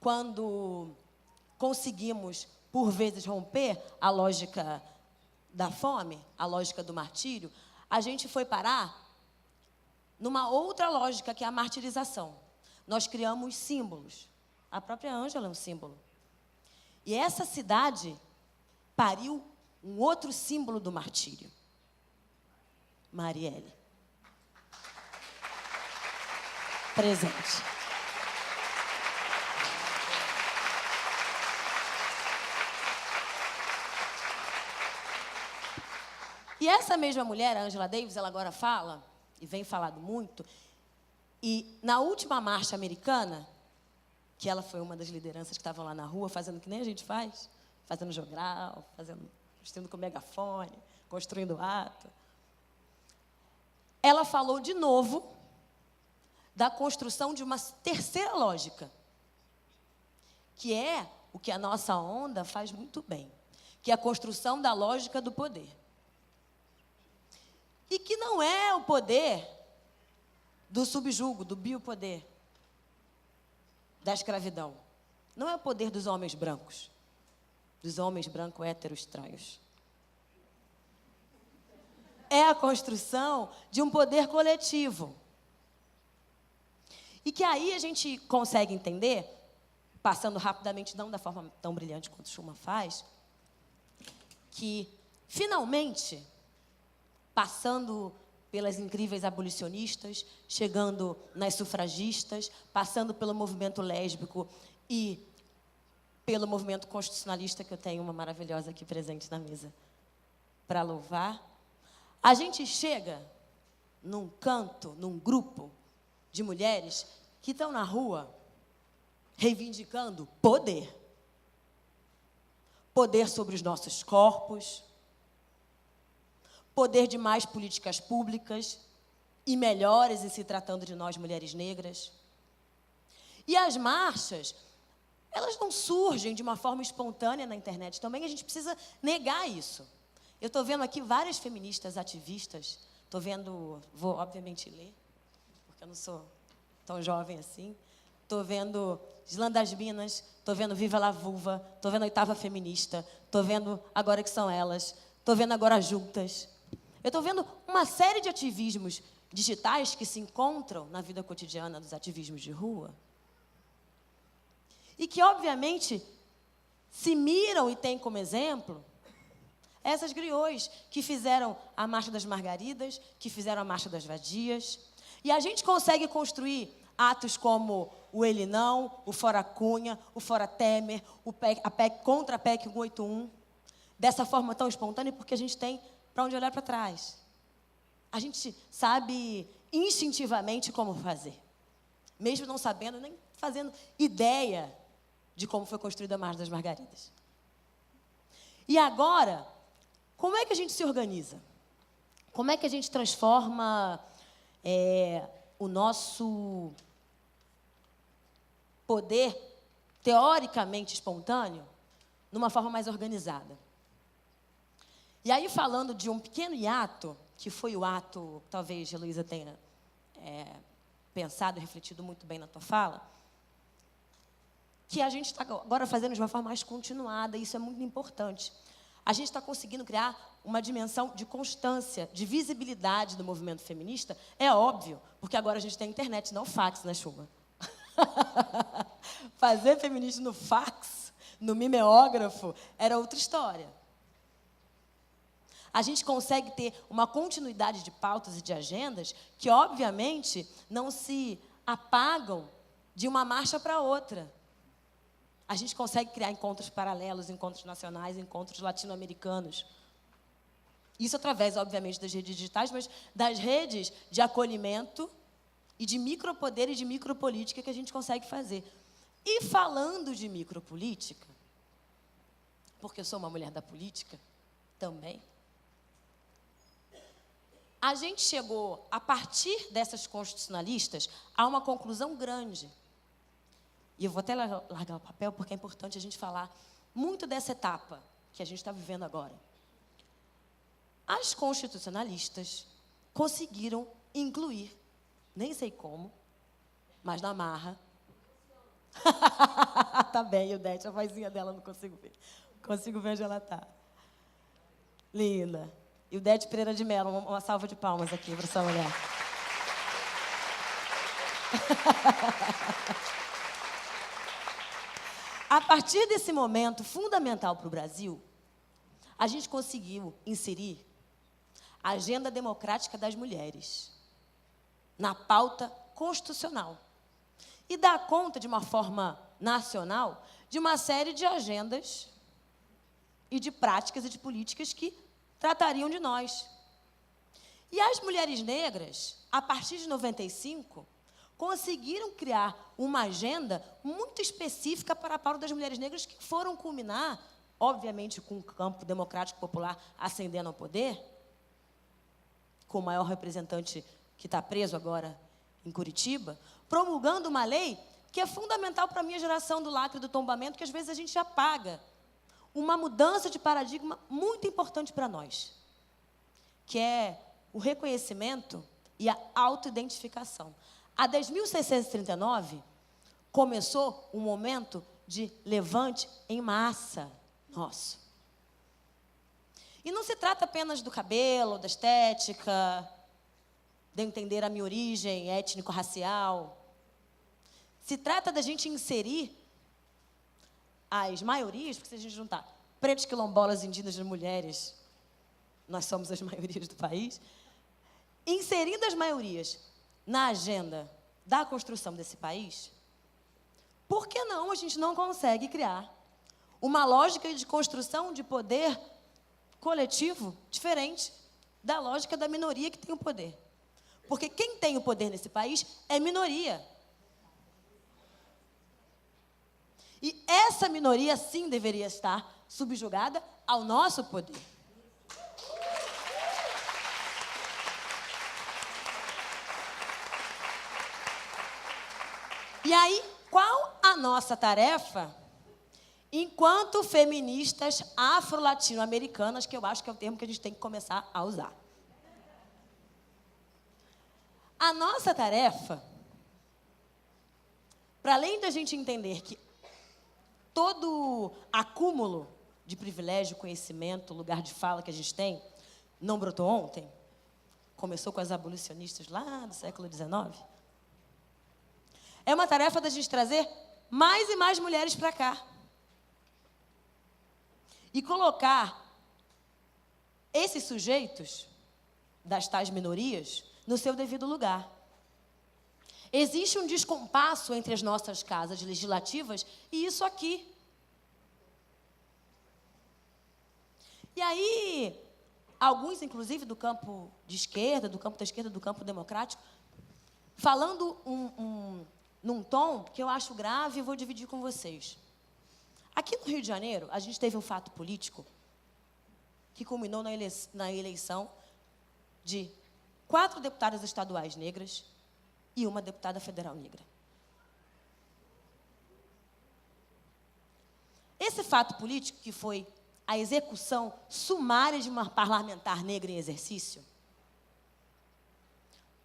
quando conseguimos, por vezes, romper a lógica da fome, a lógica do martírio, a gente foi parar numa outra lógica, que é a martirização. Nós criamos símbolos. A própria Ângela é um símbolo. E essa cidade pariu um outro símbolo do martírio. Marielle. Presente. E essa mesma mulher, a Angela Davis, ela agora fala, e vem falado muito, e na última marcha americana, que ela foi uma das lideranças que estavam lá na rua, fazendo o que nem a gente faz, fazendo jogral, vestindo com megafone, construindo ato, ela falou de novo da construção de uma terceira lógica, que é o que a nossa onda faz muito bem, que é a construção da lógica do poder. E que não é o poder do subjugo, do biopoder, da escravidão. Não é o poder dos homens brancos héteros estranhos. É a construção de um poder coletivo. E que aí a gente consegue entender, passando rapidamente, não da forma tão brilhante quanto Schumann faz, que, finalmente, passando pelas incríveis abolicionistas, chegando nas sufragistas, passando pelo movimento lésbico e pelo movimento constitucionalista, que eu tenho uma maravilhosa aqui presente na mesa para louvar, a gente chega num canto, num grupo de mulheres que estão na rua reivindicando poder. Poder sobre os nossos corpos, poder de mais políticas públicas e melhores em se tratando de nós, mulheres negras. E as marchas, elas não surgem de uma forma espontânea na internet. Também a gente precisa negar isso. Eu estou vendo aqui várias feministas ativistas. Estou vendo, vou obviamente ler, porque eu não sou tão jovem assim. Estou vendo Islã das Minas, estou vendo Viva la Vulva, estou vendo a Oitava Feminista, estou vendo Agora Que São Elas, estou vendo Agora Juntas. Eu estou vendo uma série de ativismos digitais que se encontram na vida cotidiana dos ativismos de rua e que, obviamente, se miram e têm como exemplo essas griots que fizeram a Marcha das Margaridas, que fizeram a Marcha das Vadias. E a gente consegue construir atos como o Ele Não, o Fora Cunha, o Fora Temer, a PEC contra a PEC 181, dessa forma tão espontânea, porque a gente tem para onde olhar para trás. A gente sabe instintivamente como fazer, mesmo não sabendo, nem fazendo ideia de como foi construída a Marcha das Margaridas. E agora, como é que a gente se organiza? Como é que a gente transforma o nosso poder, teoricamente espontâneo, numa forma mais organizada? E aí, falando de um pequeno hiato, que foi o ato, talvez a Heloísa tenha pensado e refletido muito bem na tua fala, que a gente está agora fazendo de uma forma mais continuada, e isso é muito importante. A gente está conseguindo criar uma dimensão de constância, de visibilidade do movimento feminista, é óbvio, porque agora a gente tem internet, não fax, né, Chuma? Fazer feminismo no fax, no mimeógrafo, era outra história. A gente consegue ter uma continuidade de pautas e de agendas que, obviamente, não se apagam de uma marcha para outra. A gente consegue criar encontros paralelos, encontros nacionais, encontros latino-americanos. Isso através, obviamente, das redes digitais, mas das redes de acolhimento e de micropoder e de micropolítica que a gente consegue fazer. E falando de micropolítica, porque eu sou uma mulher da política também, a gente chegou, a partir dessas constitucionalistas, a uma conclusão grande. E eu vou até largar o papel, porque é importante a gente falar muito dessa etapa que a gente está vivendo agora. As constitucionalistas conseguiram incluir, nem sei como, mas na marra. Tá bem, Ildete, a vozinha dela não consigo ver. Consigo ver onde ela está. Linda. Ildete Pereira de Mello, uma salva de palmas aqui para essa mulher. A partir desse momento fundamental para o Brasil, a gente conseguiu inserir a agenda democrática das mulheres na pauta constitucional e dar conta, de uma forma nacional, de uma série de agendas e de práticas e de políticas que tratariam de nós. E as mulheres negras, a partir de 95, conseguiram criar uma agenda muito específica para a pauta das mulheres negras, que foram culminar, obviamente, com o campo democrático popular ascendendo ao poder, com o maior representante que está preso agora em Curitiba, promulgando uma lei que é fundamental para a minha geração do lacre do tombamento, que às vezes a gente apaga. Uma mudança de paradigma muito importante para nós, que é o reconhecimento e a autoidentificação. A 10.639 começou um momento de levante em massa nosso. E não se trata apenas do cabelo, da estética, de entender a minha origem étnico-racial. Se trata da gente inserir as maiorias, porque se a gente juntar pretos, quilombolas, indígenas e mulheres, nós somos as maiorias do país, inserindo as maiorias na agenda da construção desse país, por que não a gente não consegue criar uma lógica de construção de poder coletivo diferente da lógica da minoria que tem o poder? Porque quem tem o poder nesse país é minoria. E essa minoria, sim, deveria estar subjugada ao nosso poder. E aí, qual a nossa tarefa enquanto feministas afro-latino-americanas, que eu acho que é o termo que a gente tem que começar a usar? A nossa tarefa, para além da gente entender que todo acúmulo de privilégio, conhecimento, lugar de fala que a gente tem, não brotou ontem, começou com as abolicionistas lá do século XIX, é uma tarefa da gente trazer mais e mais mulheres para cá. E colocar esses sujeitos das tais minorias no seu devido lugar. Existe um descompasso entre as nossas casas legislativas e isso aqui. E aí, alguns, inclusive, do campo de esquerda, do campo da esquerda, do campo democrático, falando num tom que eu acho grave e vou dividir com vocês. Aqui no Rio de Janeiro, a gente teve um fato político que culminou na eleição de 4 deputadas estaduais negras e uma deputada federal negra. Esse fato político, que foi a execução sumária de uma parlamentar negra em exercício,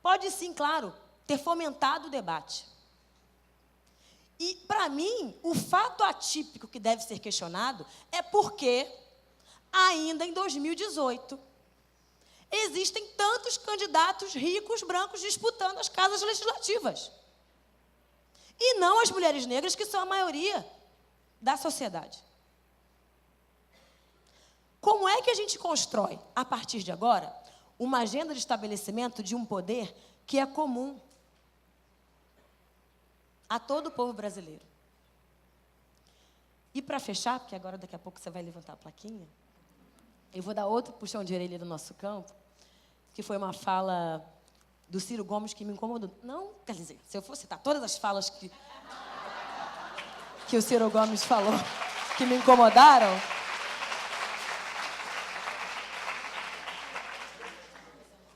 pode sim, claro, ter fomentado o debate. E, para mim, o fato atípico que deve ser questionado é porque, ainda em 2018, existem tantos candidatos ricos, brancos, disputando as casas legislativas. E não as mulheres negras, que são a maioria da sociedade. Como é que a gente constrói, a partir de agora, uma agenda de estabelecimento de um poder que é comum a todo o povo brasileiro? E para fechar, porque agora daqui a pouco você vai levantar a plaquinha, eu vou dar outro puxão de orelha do nosso campo, que foi uma fala do Ciro Gomes que me incomodou. Não, quer dizer, se eu for citar todas as falas que o Ciro Gomes falou, que me incomodaram,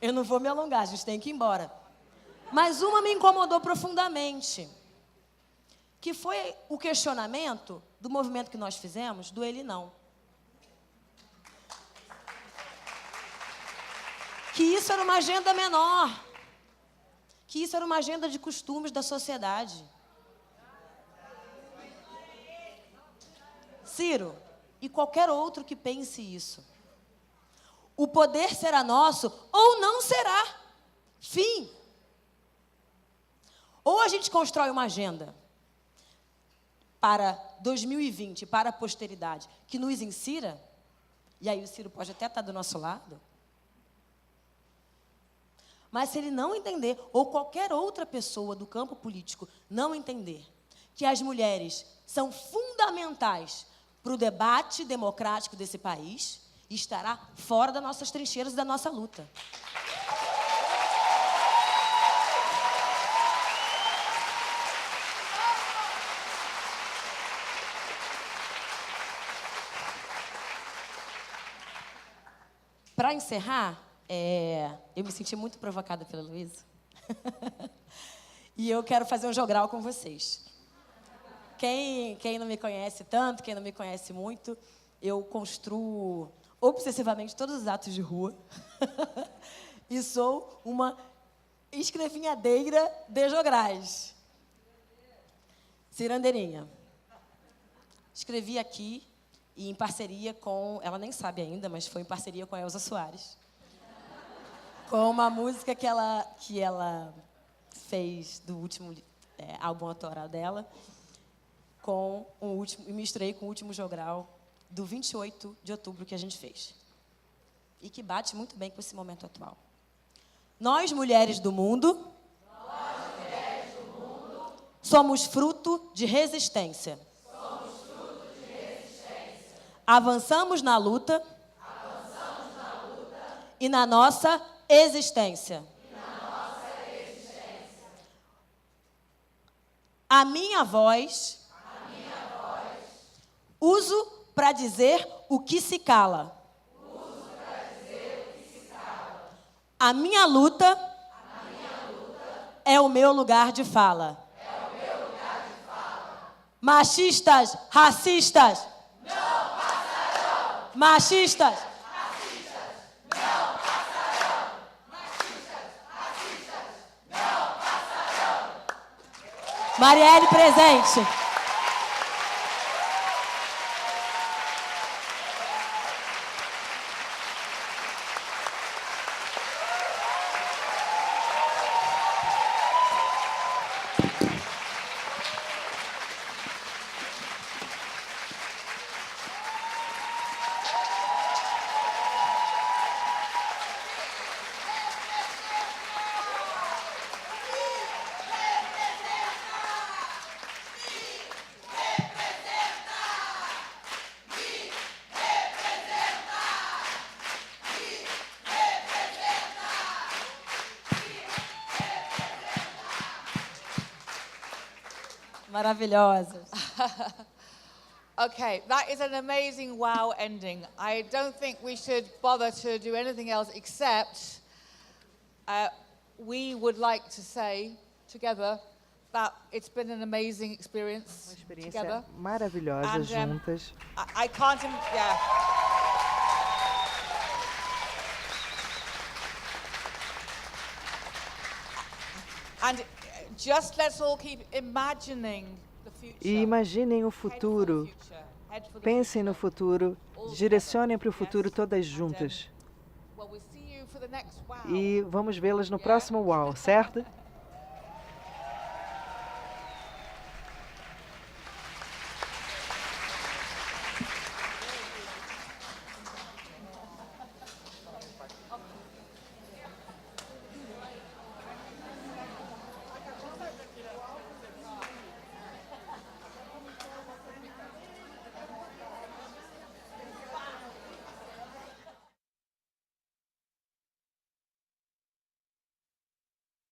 eu não vou me alongar, a gente tem que ir embora. Mas uma me incomodou profundamente, que foi o questionamento do movimento que nós fizemos, do ele não. Que isso era uma agenda menor, que isso era uma agenda de costumes da sociedade. Ciro, e qualquer outro que pense isso, o poder será nosso ou não será. Fim. Ou a gente constrói uma agenda para 2020, para a posteridade, que nos insira, e aí o Ciro pode até estar do nosso lado, mas se ele não entender, ou qualquer outra pessoa do campo político não entender, que as mulheres são fundamentais para o debate democrático desse país, estará fora das nossas trincheiras e da nossa luta. Para encerrar, eu me senti muito provocada pela Luísa. E eu quero fazer um jogral com vocês. Quem não me conhece tanto, quem não me conhece muito, eu construo obsessivamente todos os atos de rua. E sou uma escrevinhadeira de jograis. Cirandeirinha. Escrevi aqui, e em parceria com... Ela nem sabe ainda, mas foi em parceria com a Elza Soares. Com uma música que ela fez do último álbum autoral dela, e misturei com o último jogral do 28 de outubro que a gente fez. E que bate muito bem com esse momento atual. Nós, mulheres do mundo, somos fruto de resistência. Avançamos na luta e na nossa existência. A minha voz uso para dizer o que se cala. A minha luta é o meu lugar de fala. Machistas, racistas, machistas, Marielle presente. maravilhosas. Okay, that is an amazing wow ending. I don't think we should bother to do anything else except we would like to say together that it's been an amazing Uma experience experiência together. maravilhosa And, juntas. I can't, yeah. And just let's all keep imagining the future. E imaginem o Head for the futuro. future. Head for the Pensem no future. futuro. Direcionem para o futuro todas juntas. Well, we'll see you for the next wow. E vamos vê-las no próximo UAU, certo?